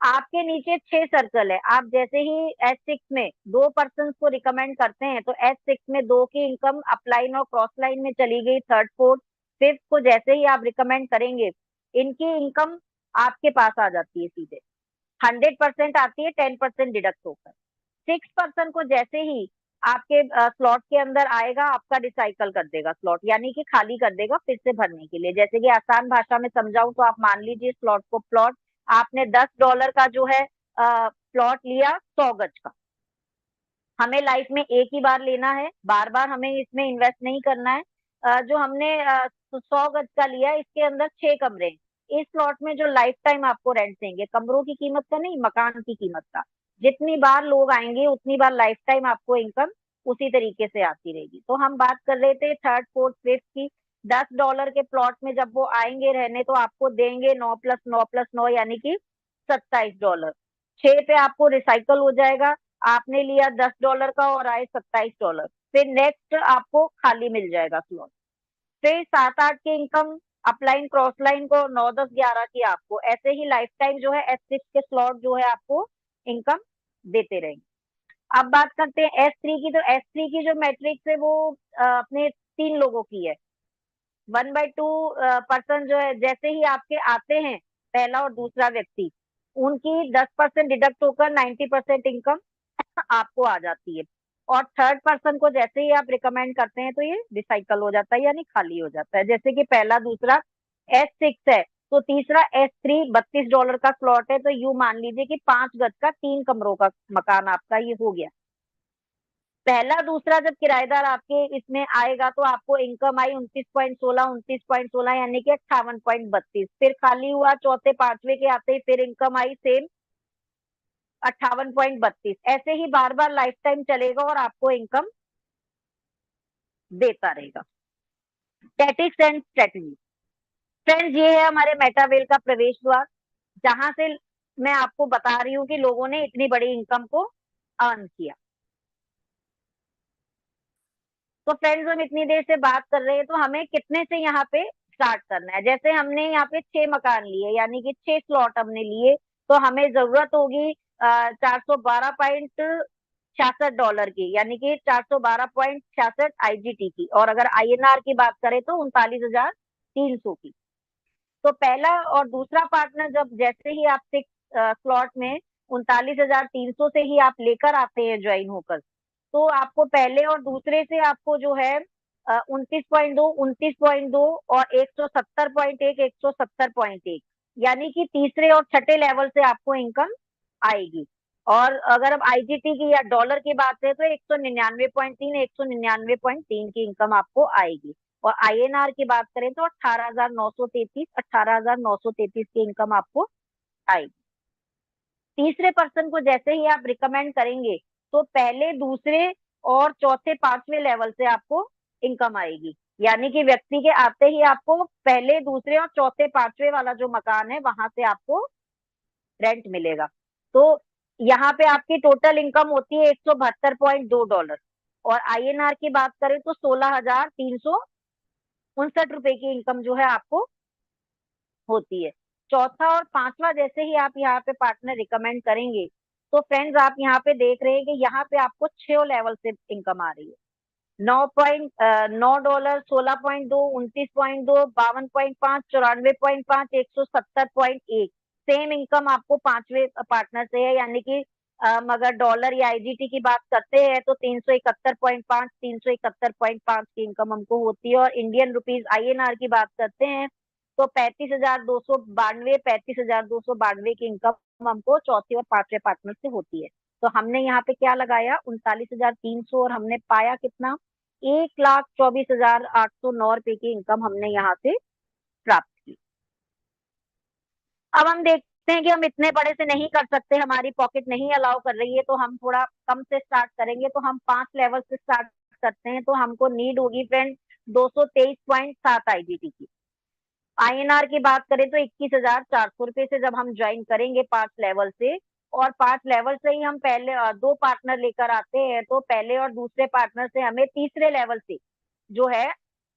आपके नीचे 6 सर्कल है। आप जैसे ही S6 में 2 पर्सन को रिकमेंड करते हैं तो S6 में 2 की इनकम अपलाइन और क्रॉस लाइन में चली गई, थर्ड फोर्थ फिफ्थ को जैसे ही आप रिकमेंड करेंगे इनकी इनकम आपके पास आ जाती है सीधे, 100% आती है, 10% डिडक्ट होकर। 6 पर्सन को जैसे ही आपके स्लॉट के अंदर आएगा आपका रिसाइकल कर देगा स्लॉट, यानी कि खाली कर देगा फिर से भरने के लिए। जैसे कि आसान भाषा में समझाऊं तो आप मान लीजिए स्लॉट को, प्लॉट आपने $10 का जो है प्लॉट लिया 100 गज का। हमें लाइफ में एक ही बार लेना है, बार बार हमें इसमें इन्वेस्ट नहीं करना है। जो हमने 100 गज का लिया इसके अंदर 6 कमरे हैं। इस प्लॉट में जो लाइफ टाइम आपको रेंट देंगे, कमरों की कीमत का नहीं, मकान की कीमत का, जितनी बार लोग आएंगे उतनी बार लाइफ टाइम आपको इनकम उसी तरीके से आती रहेगी। तो हम बात कर रहे थे थर्ड फोर्थ फिफ्थ की। $10 के प्लॉट में जब वो आएंगे रहने तो आपको देंगे 9+9+9 यानी कि $27। 6 पे आपको रिसाइकल हो जाएगा, आपने लिया $10 का और आए $27। फिर नेक्स्ट आपको खाली मिल जाएगा स्लॉट। फिर 7-8 की इनकम अपलाइन क्रॉस लाइन को, 9-10-11 की आपको, ऐसे ही लाइफ टाइम जो है S6 के स्लॉट जो है आपको इनकम देते रहेंगे। अब बात करते हैं S3 की। तो S3 की जो मैट्रिक्स है वो अपने 3 लोगों की है। 1/2 पर्सन जो है जैसे ही आपके आते हैं, पहला और दूसरा व्यक्ति, उनकी 10% डिडक्ट होकर 90% इनकम आपको आ जाती है। और थर्ड पर्सन को जैसे ही आप रिकमेंड करते हैं तो ये रिसाइकल हो जाता है, यानी खाली हो जाता है। जैसे कि पहला दूसरा S6 है तो तीसरा S3 $32 का स्लॉट है, तो यूं मान लीजिए कि 5 गज का 3 कमरों का मकान आपका ये हो गया। पहला दूसरा जब किराएदार आपके इसमें आएगा तो आपको इनकम आई 29.16 यानी कि 58.32। फिर खाली हुआ, चौथे पांचवे के आते ही फिर इनकम आई सेम 58.32। ऐसे ही बार बार लाइफ टाइम चलेगा और आपको इनकम देता रहेगा। टैटिक्स एंड स्ट्रेटेजी। फ्रेंड्स ये है हमारे मेटावेल का प्रवेश द्वार, जहां से मैं आपको बता रही हूँ कि लोगों ने इतनी बड़ी इनकम को अर्न किया। तो फ्रेंड्स हम इतनी देर से बात कर रहे हैं तो हमें कितने से यहाँ पे स्टार्ट करना है। जैसे हमने यहाँ पे 6 मकान लिए, यानी कि 6 स्लॉट हमने लिए, तो हमें जरूरत होगी $412.66 की, यानी कि 412.66 आईजीटी की, और अगर आईएनआर की बात करें तो 39,300 की। तो पहला और दूसरा पार्टनर जब जैसे ही आप 6 स्लॉट में 39,300 से ही आप लेकर आते हैं ज्वाइन होकर, तो आपको पहले और दूसरे से आपको जो है 29.2 और 170.1 170.1, यानी कि तीसरे और छठे लेवल से आपको इनकम आएगी। और अगर अब आईजीटी की या डॉलर की बात है तो 199.3 199.3 की इनकम आपको आएगी। और आईएनआर की बात करें तो 18,933 की इनकम आपको आएगी। तीसरे पर्सन को जैसे ही आप रिकमेंड करेंगे तो पहले दूसरे और चौथे पांचवें लेवल से आपको इनकम आएगी। यानी कि व्यक्ति के आते ही आपको पहले, दूसरे और चौथे पांचवें वाला जो मकान है वहां से आपको रेंट मिलेगा। तो यहाँ पे आपकी टोटल इनकम होती है $172। और आईएनआर की बात करें तो 16,359 की इनकम जो है आपको होती है। चौथा और पांचवा जैसे ही आप यहाँ पे पार्टनर रिकमेंड करेंगे, तो फ्रेंड्स आप यहाँ पे देख रहे हैं कि यहाँ पे आपको 6 लेवल से इनकम आ रही है। $9, 16.2, 29.2, 52.5, 94.5, 170.1 सेम इनकम आपको पांचवे पार्टनर से है। यानी कि अगर डॉलर या आईजीटी की बात करते हैं तो 371.5, 371.5 की इनकम हमको होती है। और इंडियन रुपीज आईएनआर की बात करते हैं तो 35,292, 35,292 की इनकम हमको चौथे और पांचवें पार्टनर से होती है। तो हमने यहाँ पे क्या लगाया, 39,300, और हमने पाया कितना, 1,24,809 की इनकम हमने यहाँ से प्राप्त की। अब हम देखते हैं कि हम इतने बड़े से नहीं कर सकते, हमारी पॉकेट नहीं अलाउ कर रही है, तो हम थोड़ा कम से स्टार्ट करेंगे। तो हम 5 लेवल से स्टार्ट करते हैं। तो हमको नीड होगी फ्रेंड 223.7 आईजीटी की। आईएनआर की बात करें तो 21,400 से जब हम ज्वाइन करेंगे 5 लेवल से, और 5 लेवल से ही हम पहले 2 पार्टनर लेकर आते हैं, तो पहले और दूसरे पार्टनर से हमें तीसरे लेवल से जो है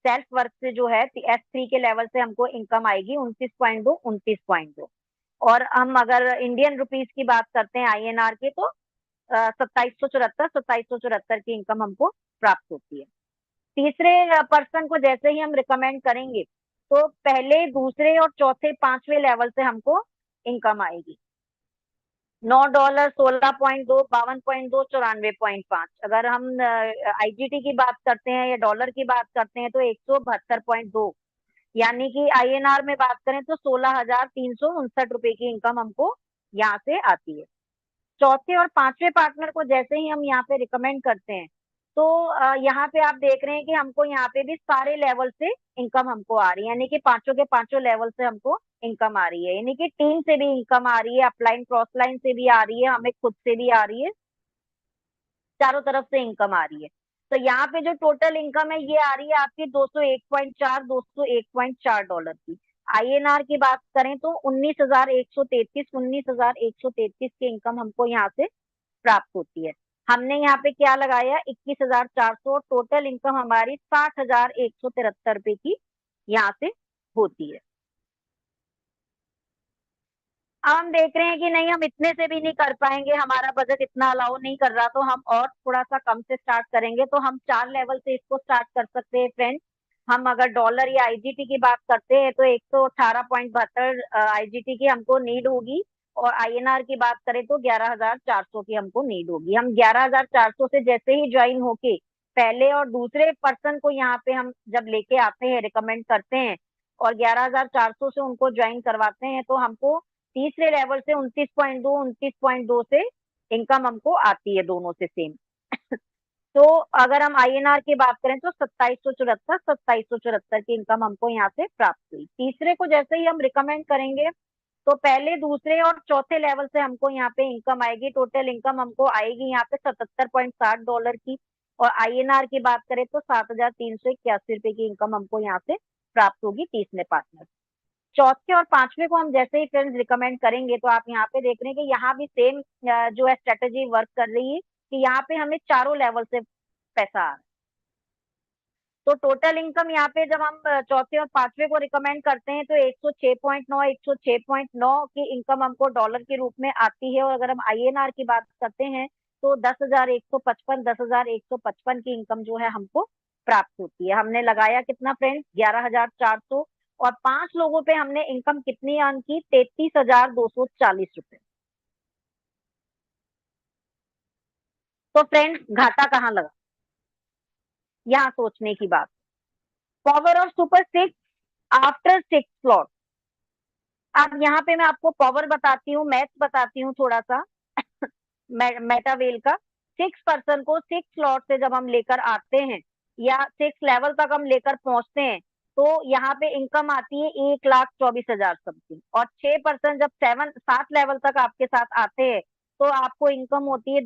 सेल्फ वर्क से जो है S3 के लेवल से हमको इनकम आएगी 29.2, 29.2। और हम अगर इंडियन रुपीज की बात करते हैं आईएनआर के, तो 2774 की इनकम हमको प्राप्त होती है। तीसरे पर्सन को जैसे ही हम रिकमेंड करेंगे, तो पहले, दूसरे और चौथे पांचवें लेवल से हमको इनकम आएगी। $9, 16.2, 52.2, 94.5। अगर हम आईजीटी की बात करते हैं या डॉलर की बात करते हैं तो 172.2। यानी कि आईएनआर में बात करें तो 16,359 की इनकम हमको यहाँ से आती है। चौथे और पांचवें पार्टनर को जैसे ही हम यहाँ पे रिकमेंड करते हैं, तो यहाँ पे आप देख रहे हैं कि हमको यहाँ पे भी सारे लेवल से इनकम हमको आ रही है। यानी कि पांचों के पांचों लेवल से हमको इनकम आ रही है। यानी कि टीम से भी इनकम आ रही है, अपलाइन क्रॉस लाइन से भी आ रही है, हमें खुद से भी आ रही है, चारों तरफ से इनकम आ रही है। तो यहाँ पे जो टोटल इनकम है ये आ रही है आपकी 201.4, $201.4 की। आईएनआर की बात करें तो 19,133, 19,133 की इनकम हमको यहाँ से प्राप्त होती है। हमने यहाँ पे क्या लगाया, 21,400। टोटल इनकम हमारी 60,173 की यहाँ से होती है। अब हम देख रहे हैं कि नहीं, हम इतने से भी नहीं कर पाएंगे, हमारा बजट इतना अलाउ नहीं कर रहा, तो हम और थोड़ा सा कम से स्टार्ट करेंगे। तो हम 4 लेवल से इसको स्टार्ट कर सकते हैं फ्रेंड्स। हम अगर डॉलर या आईजीटी की बात करते हैं तो 118.72 आईजीटी की हमको नीड होगी। और आईएनआर की बात करें तो 11,400 की हमको नीड होगी। हम 11,400 से जैसे ही ज्वाइन होके पहले और दूसरे पर्सन को यहाँ पे हम जब लेके आते हैं, रिकमेंड करते हैं, और 11,400 से उनको ज्वाइन करवाते हैं, तो हमको तीसरे लेवल से 29.2, 29.2 से इनकम हमको आती है, दोनों से सेम। तो अगर हम आईएनआर की बात करें तो 2774 की इनकम हमको यहाँ से प्राप्त हुई। तीसरे को जैसे ही हम रिकमेंड करेंगे, तो पहले, दूसरे और चौथे लेवल से हमको यहाँ पे इनकम आएगी। टोटल इनकम हमको आएगी यहाँ पे $77.60 की। और आईएनआर की बात करें तो 7,381 की इनकम हमको यहाँ से प्राप्त होगी तीसरे पार्टनर। चौथे और पांचवे को हम जैसे ही फ्रेंड्स रिकमेंड करेंगे, तो आप यहाँ पे देख रहे हैं कि यहाँ भी सेम जो है स्ट्रेटेजी वर्क कर रही है कि यहाँ पे हमें चारों लेवल से पैसा आ रहा है। तो टोटल इनकम यहाँ पे जब हम चौथे और पांचवे को रिकमेंड करते हैं तो 106.9, 106.9 की इनकम हमको डॉलर के रूप में आती है। और अगर हम आईएनआर की बात करते हैं तो 10,155, 10,155 की इनकम जो है हमको प्राप्त होती है। हमने लगाया कितना फ्रेंड्स, 11,400, और 5 लोगों पे हमने इनकम कितनी अर्न की, 33,240 रुपए। तो फ्रेंड्स घाटा कहाँ लगा, यहाँ सोचने की बात। Power of super 6 after 6 slot. अब यहाँ पे मैं आपको पावर बताती हूँ, मैथ्स बताती हूँ थोड़ा सा मेटावेल का। 6 पर्सन को 6 स्लॉट से जब हम लेकर आते हैं या 6 लेवल तक हम लेकर पहुंचते हैं, तो यहाँ पे इनकम आती है 1,24,000 समथिंग। और 6 पर्सन जब 7 लेवल तक आपके साथ आते हैं, तो आपको इनकम होती है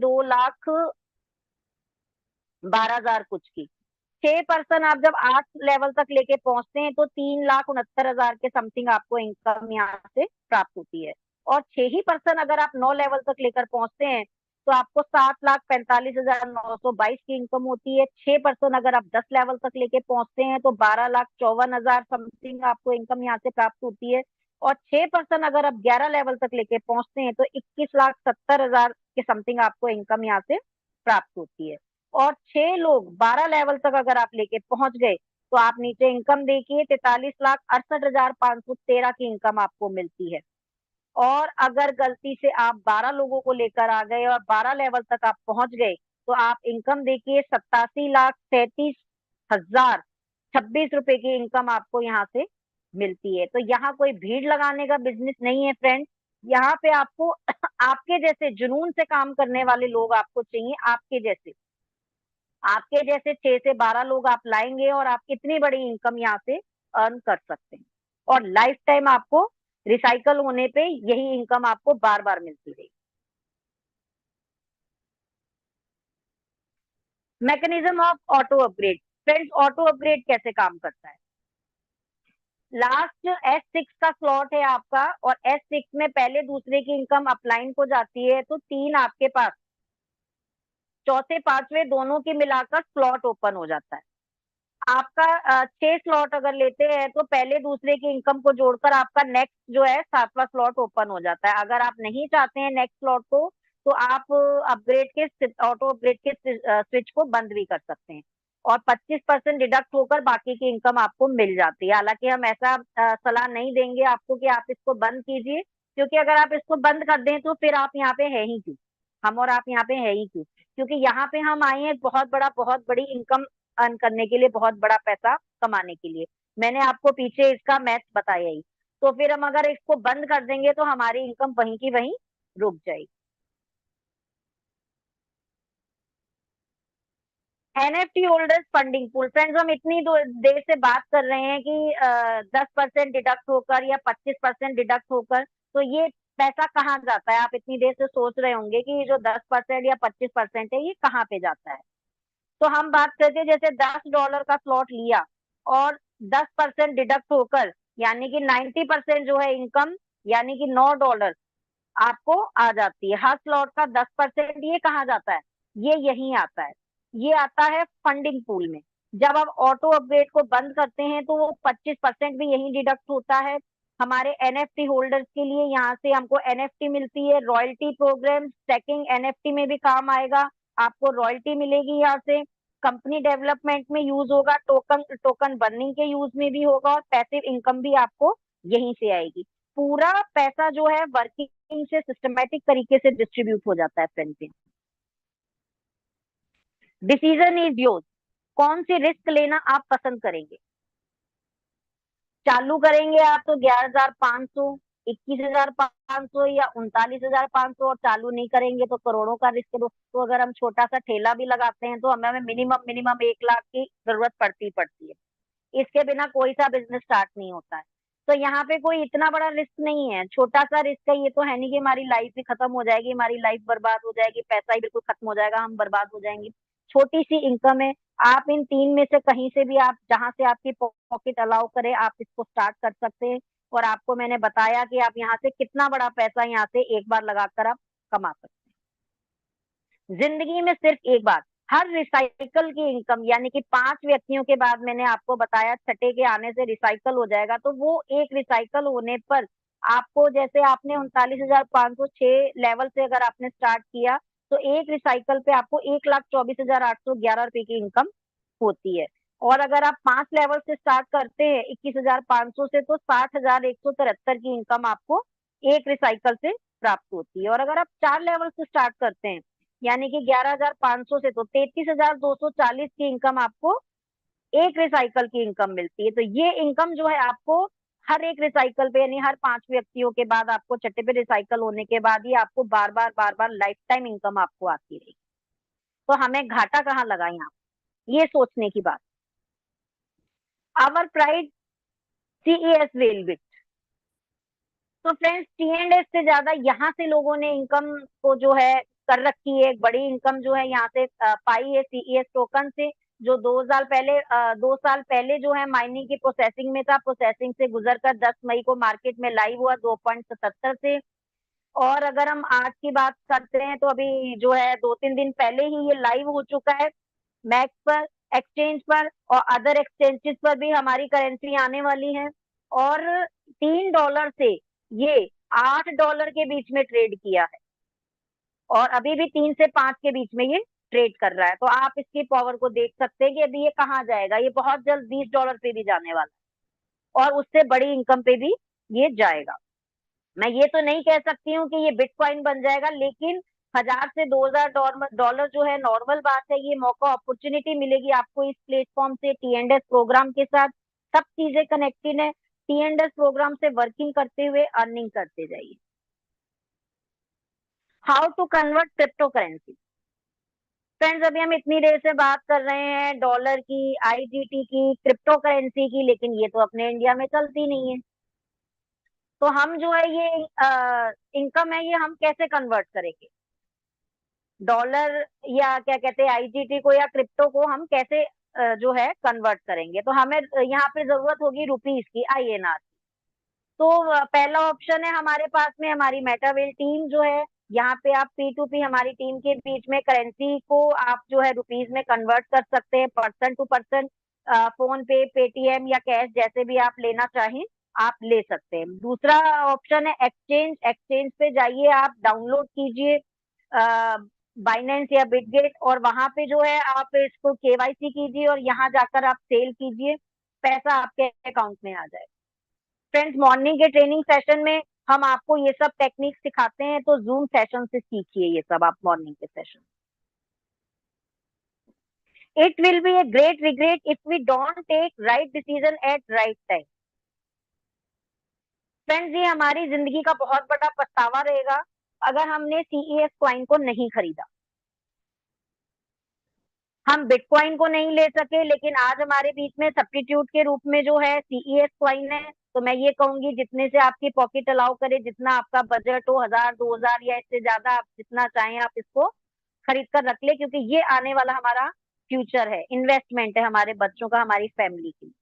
12,000 कुछ की। 6% आप जब 8 लेवल तक लेके पहुंचते हैं तो 3,69,000 के समथिंग आपको इनकम यहाँ से प्राप्त होती है। और 6% अगर आप 9 लेवल तक लेकर पहुंचते हैं तो आपको 7,45,922 की इनकम होती है। 6% अगर आप 10 लेवल तक लेके पहुंचते हैं तो 12,54,000 समथिंग आपको इनकम यहाँ से प्राप्त होती है। और 6% अगर आप 11 लेवल तक लेके पहुंचते हैं तो 21,70,000 के समथिंग आपको इनकम यहाँ से प्राप्त होती है। और 6 लोग 12 लेवल तक अगर आप लेके पहुंच गए तो आप नीचे इनकम देखिए, 43,68,513 की इनकम आपको मिलती है। और अगर गलती से आप 12 लोगों को लेकर आ गए और 12 लेवल तक आप पहुंच गए तो आप इनकम देखिए, 87,37,026 रुपए की इनकम आपको यहाँ से मिलती है। तो यहाँ कोई भीड़ लगाने का बिजनेस नहीं है फ्रेंड्स। यहाँ पे आपको आपके जैसे जुनून से काम करने वाले लोग आपको चाहिए। आपके जैसे 6 से 12 लोग आप लाएंगे और आप कितनी बड़ी इनकम यहाँ से अर्न कर सकते हैं। और लाइफ टाइम आपको रिसाइकल होने पे यही इनकम आपको बार बार मिलती रहेगी। Mechanism of auto upgrade. Friends, auto upgrade कैसे काम करता है? लास्ट S6 का स्लॉट है आपका और S6 में पहले दूसरे की इनकम अपलाइन को जाती है तो 3 आपके पास, चौथे पांचवे दोनों की मिलाकर स्लॉट ओपन हो जाता है। आपका 6 स्लॉट अगर लेते हैं तो पहले दूसरे की इनकम को जोड़कर आपका नेक्स्ट जो है 7वां स्लॉट ओपन हो जाता है। अगर आप नहीं चाहते हैं नेक्स्ट स्लॉट को तो आप अपग्रेड के ऑटो अपग्रेड के स्विच को बंद भी कर सकते हैं और 25% डिडक्ट होकर बाकी की इनकम आपको मिल जाती है। हालांकि हम ऐसा सलाह नहीं देंगे आपको कि आप इसको बंद कीजिए, क्योंकि अगर आप इसको बंद कर दें तो फिर आप यहाँ पे है ही क्यों, हम और आप यहाँ पे है ही क्यों? क्योंकि यहाँ पे हम आए हैं बहुत बड़ी इनकम अर्न करने के लिए, बहुत बड़ा पैसा कमाने के लिए। मैंने आपको पीछे इसका मैथ बताया ही। तो फिर हम अगर इसको बंद कर देंगे तो हमारी इनकम वहीं की वहीं रुक जाएगी। NFT holders funding pool. Friends, हम इतनी देर से बात कर रहे हैं कि 10% डिडक्ट होकर या 25% डिडक्ट होकर, तो ये पैसा कहाँ जाता है? आप इतनी देर से सोच रहे होंगे कि ये जो 10% या 25% है ये कहाँ पे जाता है। तो हम बात करते हैं, जैसे $10 का स्लॉट लिया और 10% डिडक्ट होकर यानी कि 90% जो है इनकम यानी कि $9 आपको आ जाती है। हर स्लॉट का 10% ये कहाँ जाता है? ये यहीं आता है, ये आता है फंडिंग पूल में। जब आप ऑटो अपग्रेड को बंद करते हैं तो वो 25% भी यहीं डिडक्ट होता है। हमारे एनएफटी होल्डर्स के लिए यहाँ से हमको एनएफटी मिलती है, रॉयल्टी प्रोग्राम स्टैकिंग एनएफटी में भी काम आएगा, आपको रॉयल्टी मिलेगी यहाँ से। कंपनी डेवलपमेंट में यूज होगा, टोकन टोकन बर्निंग के यूज में भी होगा और पैसिव इनकम भी आपको यहीं से आएगी। पूरा पैसा जो है वर्किंग से सिस्टमेटिक तरीके से डिस्ट्रीब्यूट हो जाता है फ्रेंड्स। Decision is yours. कौन सी रिस्क लेना आप पसंद करेंगे? चालू करेंगे आप तो 11,500, 21,500 या 39,500, और चालू नहीं करेंगे तो करोड़ों का रिस्क। दोस्तों, अगर हम छोटा सा ठेला भी लगाते हैं तो हमें मिनिमम मिनिमम 1 लाख की जरूरत पड़ती है। इसके बिना कोई सा बिजनेस स्टार्ट नहीं होता है। तो यहाँ पे कोई इतना बड़ा रिस्क नहीं है, छोटा सा रिस्क है। ये तो है नहीं कि हमारी लाइफ ही खत्म हो जाएगी, हमारी लाइफ बर्बाद हो जाएगी, पैसा ही बिल्कुल खत्म हो जाएगा, हम बर्बाद हो जाएंगे। छोटी सी इनकम है। आप इन 3 में से कहीं से भी, आप जहां से आपकी पॉकेट अलाउ करे, आप इसको स्टार्ट कर सकते हैं। और आपको मैंने बताया कि आप यहाँ से कितना बड़ा पैसा यहाँ से एक बार लगाकर आप कमा सकते हैं। जिंदगी में सिर्फ एक बार हर रिसाइकल की इनकम यानी कि 5 व्यक्तियों के बाद मैंने आपको बताया छठे के आने से रिसाइकल हो जाएगा। तो वो एक रिसाइकल होने पर आपको, जैसे आपने 39,506 लेवल से अगर आपने स्टार्ट किया तो एक रिसाइकल पे आपको 1,24,811 रुपए की इनकम होती है। और अगर आप 5 लेवल से स्टार्ट करते हैं 21,500 से तो 60,173 की इनकम आपको एक रिसाइकल से प्राप्त होती है। और अगर आप 4 लेवल से स्टार्ट करते हैं यानी कि 11,500 से तो 33,240 की इनकम आपको एक रिसाइकल की इनकम मिलती है। तो ये इनकम जो है आपको हर एक रिसाइकल पे यानी हर 5 व्यक्तियों के बाद आपको छठे पे रिसाइकल होने के बाद ही आपको बार बार लाइफ टाइम इनकम आपको आती रहेगी। तो हमें घाटा कहाँ लगा यहाँ, ये सोचने की बात। आवर प्राइड CES वेलबिट। तो फ्रेंड्स, T&S से ज्यादा यहाँ से लोगों ने इनकम को जो है कर रखी है, एक बड़ी इनकम जो है यहाँ से पाई है सीईएस टोकन से, जो 2 साल पहले जो है माइनिंग की प्रोसेसिंग में था, प्रोसेसिंग से गुजर कर 10 मई को मार्केट में लाइव हुआ 2.77 से। और अगर हम आज की बात करते हैं तो अभी जो है 2-3 दिन पहले ही ये लाइव हो चुका है मैक्स पर, एक्सचेंज पर, और अदर एक्सचेंजेस पर भी हमारी करेंसी आने वाली है। और $3 से ये $8 के बीच में ट्रेड किया है, और अभी भी 3 से 5 के बीच में ये ट्रेड कर रहा है। तो आप इसकी पावर को देख सकते हैं कि अभी ये कहाँ जाएगा, ये बहुत जल्द $20 पे भी जाने वाला है, और उससे बड़ी इनकम पे भी ये जाएगा। मैं ये तो नहीं कह सकती हूँ कि ये बिटकॉइन बन जाएगा, लेकिन 1000 से $2000 जो है नॉर्मल बात है। ये मौका, अपॉर्चुनिटी मिलेगी आपको इस प्लेटफॉर्म से, टी एंड एस प्रोग्राम के साथ। सब चीजें कनेक्टेड है, टी एंड एस प्रोग्राम से वर्किंग करते हुए अर्निंग करते जाइए। How to convert crypto currency. Friends, अभी हम इतनी देर से बात कर रहे हैं डॉलर की, आईजीटी की, क्रिप्टो करेंसी की, लेकिन ये तो अपने इंडिया में चलती नहीं है। तो हम जो है ये इनकम है, ये हम कैसे कन्वर्ट करेंगे? डॉलर या क्या कहते हैं आईजीटी को या क्रिप्टो को हम कैसे जो है कन्वर्ट करेंगे? तो हमें यहाँ पे जरूरत होगी रुपीस की, आईएनआर। तो पहला ऑप्शन है हमारे पास में हमारी मेटावेल टीम जो है, यहाँ पे आप P2P हमारी टीम के बीच में करेंसी को आप जो है रुपीस में कन्वर्ट कर सकते हैं, पर्सन टू पर्सन, फोन पे, पेटीएम या कैश, जैसे भी आप लेना चाहें आप ले सकते हैं। दूसरा ऑप्शन है एक्सचेंज। एक्सचेंज पे जाइए, आप डाउनलोड कीजिए बाइनेंस या बिटगेट, और वहां पे जो है आप इसको केवाईसी कीजिए, और यहाँ जाकर आप सेल कीजिए, पैसा आपके अकाउंट में आ जाए। फ्रेंड्स, मॉर्निंग के ट्रेनिंग सेशन में हम आपको ये सब टेक्निक सिखाते हैं, तो जूम सेशन से सीखिए ये सब आप मॉर्निंग के session. It will be a great regret if we don't take right decision at right time. Friends, ये हमारी जिंदगी का बहुत बड़ा पछतावा रहेगा अगर हमने सीईएस क्वाइन को नहीं खरीदा। हम बिटकॉइन को नहीं ले सके, लेकिन आज हमारे बीच में सब्स्टिट्यूट के रूप में जो है सीईएस क्वाइन है। तो मैं ये कहूंगी जितने से आपकी पॉकेट अलाउ करे, जितना आपका बजट हो, 1000-2000 या इससे ज्यादा, आप जितना चाहें आप इसको खरीद कर रख ले, क्योंकि ये आने वाला हमारा फ्यूचर है, इन्वेस्टमेंट है हमारे बच्चों का, हमारी फैमिली की।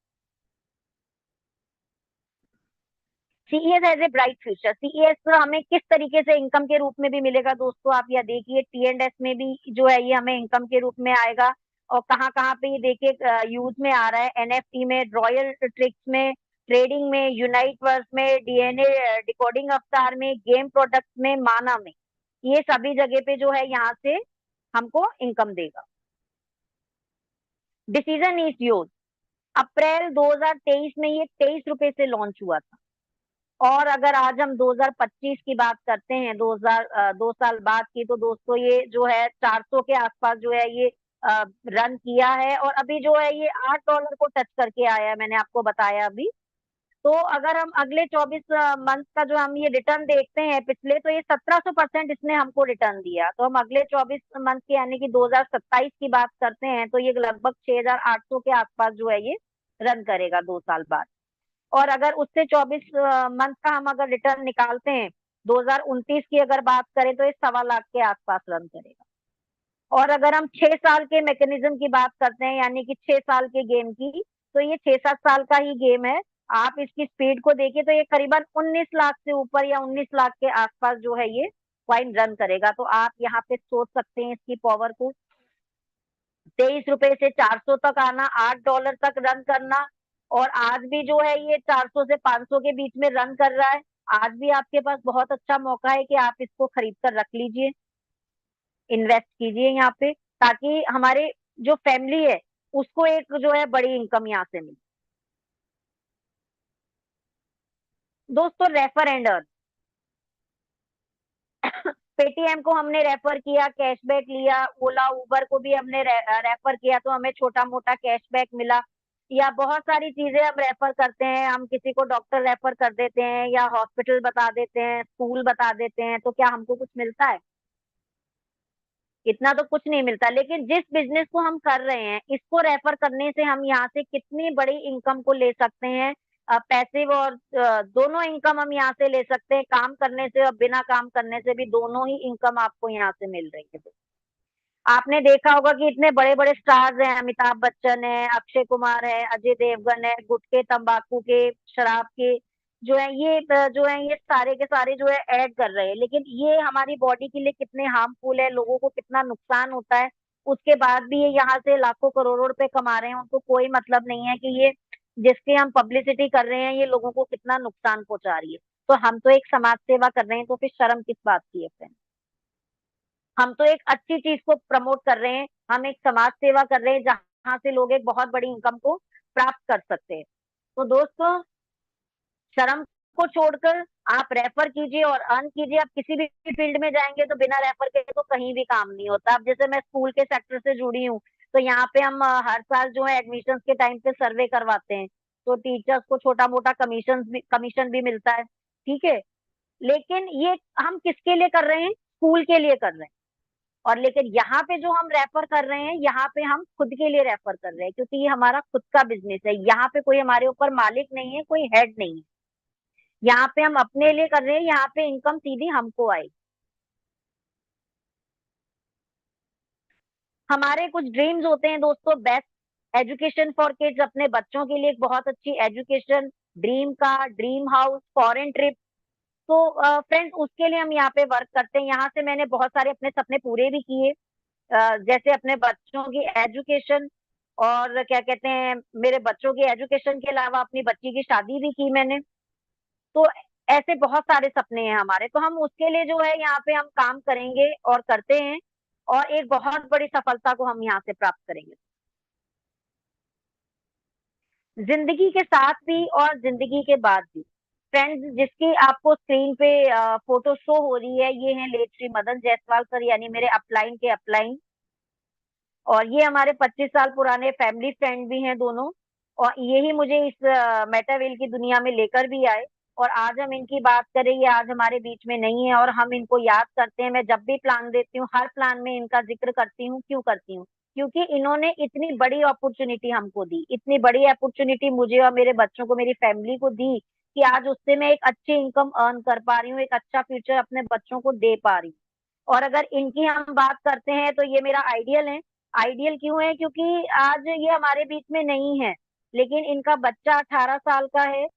CES as a bright future. CES हमें किस तरीके से इनकम के रूप में भी मिलेगा दोस्तों, आप यह देखिए, टी एंड एस में भी जो है ये हमें इनकम के रूप में आएगा। और कहाँ कहाँ पे ये देखिए यूज में आ रहा है, एनएफटी में, रॉयल ट्रिक्स में, ट्रेडिंग में, यूनाइट वर्स में, डीएनए डिकोडिंग अवतार में, गेम प्रोडक्ट में, माना में, ये सभी जगह पे जो है यहाँ से हमको इनकम देगा। Decision is your. अप्रैल 2023 में ये ₹23 से लॉन्च हुआ था, और अगर आज हम 2025 की बात करते हैं, 2 साल बाद की, तो दोस्तों ये जो है 400 के आसपास जो है ये रन किया है, और अभी जो है ये $8 को टच करके आया है, मैंने आपको बताया अभी। तो अगर हम अगले 24 मंथ का जो हम ये रिटर्न देखते हैं पिछले, तो ये 1700% इसने हमको रिटर्न दिया। तो हम अगले 24 मंथ के यानी कि 2027 की बात करते हैं, तो ये लगभग 6800 के आसपास जो है ये रन करेगा 2 साल बाद। और अगर उससे 24 मंथ का हम अगर रिटर्न निकालते हैं, 2029 की अगर बात करें, तो ये 1.25 लाख के आसपास रन करेगा। और अगर हम 6 साल के मैकेनिज्म की बात करते हैं, यानी कि 6 साल के गेम की, तो ये 6-7 साल का ही गेम है। आप इसकी स्पीड को देखिए तो ये करीबन 19 लाख से ऊपर या 19 लाख के आसपास जो है ये कॉइन रन करेगा। तो आप यहाँ पे सोच सकते हैं इसकी पावर को, ₹23 से 400 तक आना, $8 तक रन करना, और आज भी जो है ये 400 से 500 के बीच में रन कर रहा है। आज भी आपके पास बहुत अच्छा मौका है कि आप इसको खरीद कर रख लीजिए, इन्वेस्ट कीजिए यहाँ पे, ताकि हमारे जो फैमिली है उसको एक जो है बड़ी इनकम यहाँ से मिले। दोस्तों, रेफर एंड अर्न। पेटीएम को हमने रेफर किया, कैशबैक लिया, ओला उबर को भी हमने रेफर किया, तो हमें छोटा मोटा कैशबैक मिला। या बहुत सारी चीजें हम रेफर करते हैं, हम किसी को डॉक्टर रेफर कर देते हैं, या हॉस्पिटल बता देते हैं, स्कूल बता देते हैं, तो क्या हमको कुछ मिलता है? इतना तो कुछ नहीं मिलता। लेकिन जिस बिजनेस को हम कर रहे हैं, इसको रेफर करने से हम यहाँ से कितनी बड़ी इनकम को ले सकते हैं, पैसिव और दोनों इनकम हम यहाँ से ले सकते हैं, काम करने से और बिना काम करने से भी दोनों ही इनकम आपको यहाँ से मिल रही है। आपने देखा होगा कि इतने बड़े बड़े स्टार्स हैं, अमिताभ बच्चन है, अक्षय कुमार है, अजय देवगन है, गुटखे तंबाकू के, शराब के जो है ये जो है ये सारे के सारे जो है ऐड कर रहे हैं, लेकिन ये हमारी बॉडी के लिए कितने हार्मफुल है, लोगों को कितना नुकसान होता है, उसके बाद भी ये यहाँ से लाखों करोड़ों रुपए कमा रहे हैं। उनको कोई मतलब नहीं है कि ये जिसकी हम पब्लिसिटी कर रहे हैं ये लोगों को कितना नुकसान पहुंचा रही है। तो हम तो एक समाज सेवा कर रहे हैं, तो फिर शर्म किस बात की है फ्रेंड? हम तो एक अच्छी चीज को प्रमोट कर रहे हैं, हम एक समाज सेवा कर रहे हैं जहां से लोग एक बहुत बड़ी इनकम को प्राप्त कर सकते हैं। तो दोस्तों, शर्म को छोड़कर आप रेफर कीजिए और अर्न कीजिए। आप किसी भी फील्ड में जाएंगे तो बिना रेफर के तो कहीं भी काम नहीं होता। अब जैसे मैं स्कूल के सेक्टर से जुड़ी हूँ, तो यहाँ पे हम हर साल जो है एडमिशन के टाइम पे सर्वे करवाते हैं, तो टीचर्स को छोटा मोटा कमीशन भी मिलता है, ठीक है। लेकिन ये हम किसके लिए कर रहे हैं? स्कूल के लिए कर रहे हैं। और लेकिन यहाँ पे जो हम रेफर कर रहे हैं, यहाँ पे हम खुद के लिए रेफर कर रहे हैं, क्योंकि ये हमारा खुद का बिजनेस है। यहाँ पे कोई हमारे ऊपर मालिक नहीं है, कोई हेड नहीं है। यहाँ पे हम अपने लिए कर रहे हैं, यहाँ पे इनकम सीधी हमको आई। हमारे कुछ ड्रीम्स होते हैं दोस्तों, बेस्ट एजुकेशन फॉर किड्स, अपने बच्चों के लिए एक बहुत अच्छी education, dream car, dream house, foreign trip. तो फ्रेंड्स, उसके लिए हम यहाँ पे वर्क करते हैं। यहाँ से मैंने बहुत सारे अपने सपने पूरे भी किए, जैसे अपने बच्चों की एजुकेशन, और क्या कहते हैं, मेरे बच्चों की एजुकेशन के अलावा अपनी बच्ची की शादी भी की मैंने। तो ऐसे बहुत सारे सपने हैं हमारे, तो हम उसके लिए जो है यहाँ पे हम काम करेंगे और करते हैं, और एक बहुत बड़ी सफलता को हम यहाँ से प्राप्त करेंगे, जिंदगी के साथ भी और जिंदगी के बाद भी। फ्रेंड्स, जिसकी आपको स्क्रीन पे फोटो शो हो रही है, ये है लेट श्री मदन जायसवाल सर, यानी मेरे अपलाइन के अपलाइन। और ये हमारे 25 साल पुराने फैमिली फ्रेंड भी हैं दोनों, और यही मुझे इस मेटावेल की दुनिया में लेकर भी आए। और आज हम इनकी बात करें, ये आज हमारे बीच में नहीं है और हम इनको याद करते हैं। मैं जब भी प्लान देती हूँ, हर प्लान में इनका जिक्र करती हूँ। क्यों करती हूँ? क्योंकि इन्होंने इतनी बड़ी अपॉर्चुनिटी हमको दी, इतनी बड़ी अपॉर्चुनिटी मुझे और मेरे बच्चों को, मेरी फैमिली को दी, कि आज उससे मैं एक अच्छी इनकम अर्न कर पा रही हूँ, एक अच्छा फ्यूचर अपने बच्चों को दे पा रही हूँ। और अगर इनकी हम बात करते हैं तो ये मेरा आइडियल है। आइडियल क्यों है? क्योंकि आज ये हमारे बीच में नहीं है, लेकिन इनका बच्चा 18 साल का है,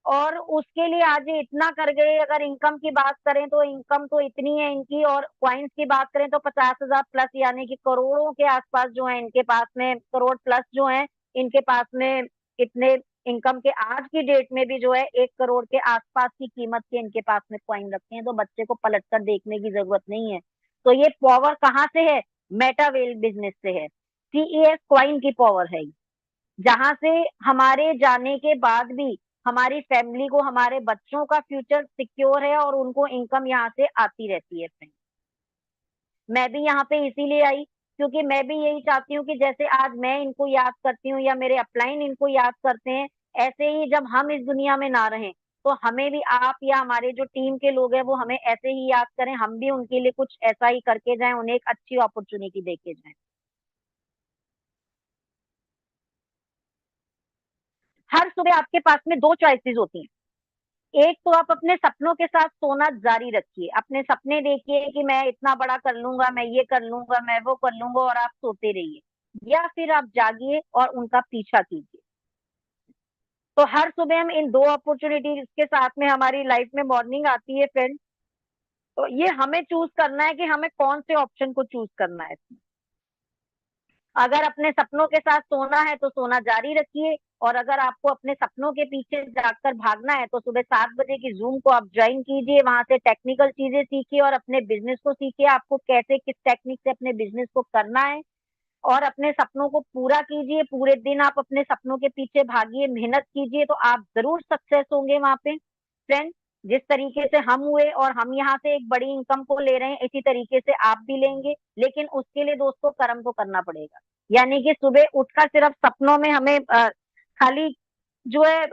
और उसके लिए आज ये इतना कर गए। अगर इनकम की बात करें तो इनकम तो इतनी है इनकी, और क्वाइंस की बात करें तो 50,000 प्लस, यानी कि करोड़ों के आसपास जो है इनके पास में, करोड़ प्लस जो है इनके पास में। इतने इनकम के आज की डेट में भी जो है 1 करोड़ के आसपास की कीमत के इनके पास में क्वाइन रखे हैं। तो बच्चे को पलट कर देखने की जरूरत नहीं है। तो ये पावर कहाँ से है? मेटावेल बिजनेस से है। सीईएस क्वाइन की पावर है, जहां से हमारे जाने के बाद भी हमारी फैमिली को, हमारे बच्चों का फ्यूचर सिक्योर है और उनको इनकम यहाँ से आती रहती है फ्रेंड। मैं भी यहाँ पे इसीलिए आई, क्योंकि मैं भी यही चाहती हूँ कि जैसे आज मैं इनको याद करती हूँ या मेरे अपलाइन इनको याद करते हैं, ऐसे ही जब हम इस दुनिया में ना रहें तो हमें भी, आप या हमारे जो टीम के लोग हैं वो हमें ऐसे ही याद करें, हम भी उनके लिए कुछ ऐसा ही करके जाएं, उन्हें एक अच्छी अपॉर्चुनिटी देके जाएं। हर सुबह आपके पास में दो चॉइसेस होती हैं। एक तो आप अपने सपनों के साथ सोना जारी रखिए, अपने सपने देखिए कि मैं इतना बड़ा कर लूंगा, मैं ये कर लूंगा, मैं वो कर लूंगा, और आप सोते रहिए। या फिर आप जागिए और उनका पीछा कीजिए। तो हर सुबह हम इन दो अपॉर्चुनिटीज के साथ में हमारी लाइफ में मॉर्निंग आती है फ्रेंड। तो ये हमें चूज करना है कि हमें कौन से ऑप्शन को चूज करना है। अगर अपने सपनों के साथ सोना है तो सोना जारी रखिए, और अगर आपको अपने सपनों के पीछे जाकर भागना है तो सुबह 7 बजे की जूम को आप ज्वाइन कीजिए, वहां से टेक्निकल चीजें सीखिए और अपने बिजनेस को सीखिए, आपको कैसे किस टेक्निक से अपने बिजनेस को करना है, और अपने सपनों को पूरा कीजिए। पूरे दिन आप अपने सपनों के पीछे भागिए, मेहनत कीजिए, तो आप जरूर सक्सेस होंगे वहां पे फ्रेंड। जिस तरीके से हम हुए और हम यहाँ से एक बड़ी इनकम को ले रहे हैं, इसी तरीके से आप भी लेंगे। लेकिन उसके लिए दोस्तों कर्म तो करना पड़ेगा, यानी कि सुबह उठकर सिर्फ सपनों में हमें खाली जो है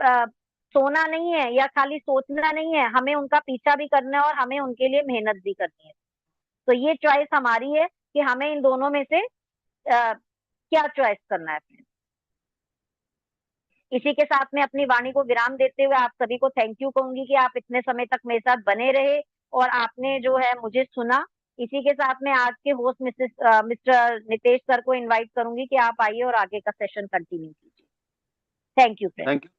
सोना नहीं है या खाली सोचना नहीं है, हमें उनका पीछा भी करना है और हमें उनके लिए मेहनत भी करनी है। तो ये चॉइस हमारी है कि हमें इन दोनों में से क्या चॉइस करना है। इसी के साथ में अपनी वाणी को विराम देते हुए आप सभी को थैंक यू कहूंगी कि आप इतने समय तक मेरे साथ बने रहे और आपने जो है मुझे सुना। इसी के साथ में आज के होस्ट मिस्टर नितेश सर को इनवाइट करूंगी कि आप आइए और आगे का सेशन कंटिन्यू कीजिए। Thank you friend. Thank you.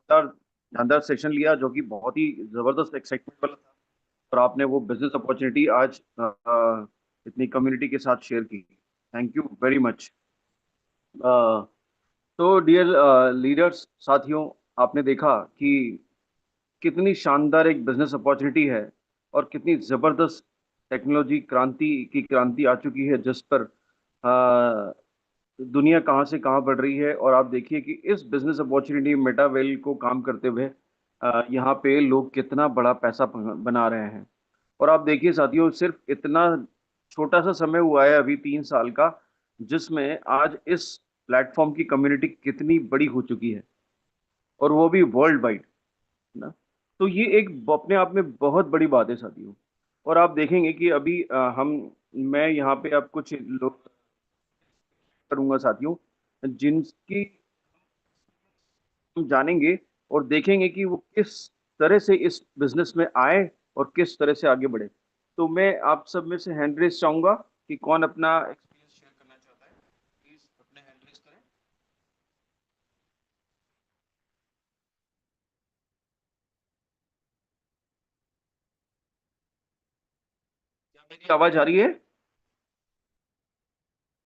शानदार शानदार सेशन लिया जो कि बहुत ही जबरदस्त एक्साइटमेंट वाला था, और आपने वो बिजनेस अपॉर्चुनिटी आज इतनी कम्युनिटी के साथ शेयर की। Thank you very much. तो डियर लीडर्स, साथियों, आपने देखा कि कितनी शानदार एक बिजनेस अपॉर्चुनिटी है और कितनी जबरदस्त टेक्नोलॉजी क्रांति आ चुकी है, जिस पर अ, दुनिया कहाँ से कहाँ बढ़ रही है। और आप देखिए कि इस बिजनेस अपॉर्चुनिटी मेटावेल को काम करते हुए यहाँ पे लोग कितना बड़ा पैसा बना रहे हैं। और आप देखिए साथियों, सिर्फ इतना छोटा सा समय हुआ है अभी 3 साल का, जिसमें आज इस प्लेटफॉर्म की कम्युनिटी कितनी बड़ी हो चुकी है, और वो भी वर्ल्ड वाइड ना। तो ये एक अपने आप में बहुत बड़ी बात है साथियों। और आप देखेंगे कि अभी मैं यहाँ पे अब कुछ लोग करूंगा साथियों, जिनकी हम जानेंगे और देखेंगे कि वो किस तरह से इस बिजनेस में आए और किस तरह से आगे बढ़े। तो मैं आप सब में से हैंड रेस चाहूंगा कि कौन अपना एक्सपीरियंस शेयर करना चाहता है, प्लीज अपने हैंड रेस करें। क्या मेरी आवाज आ रही है?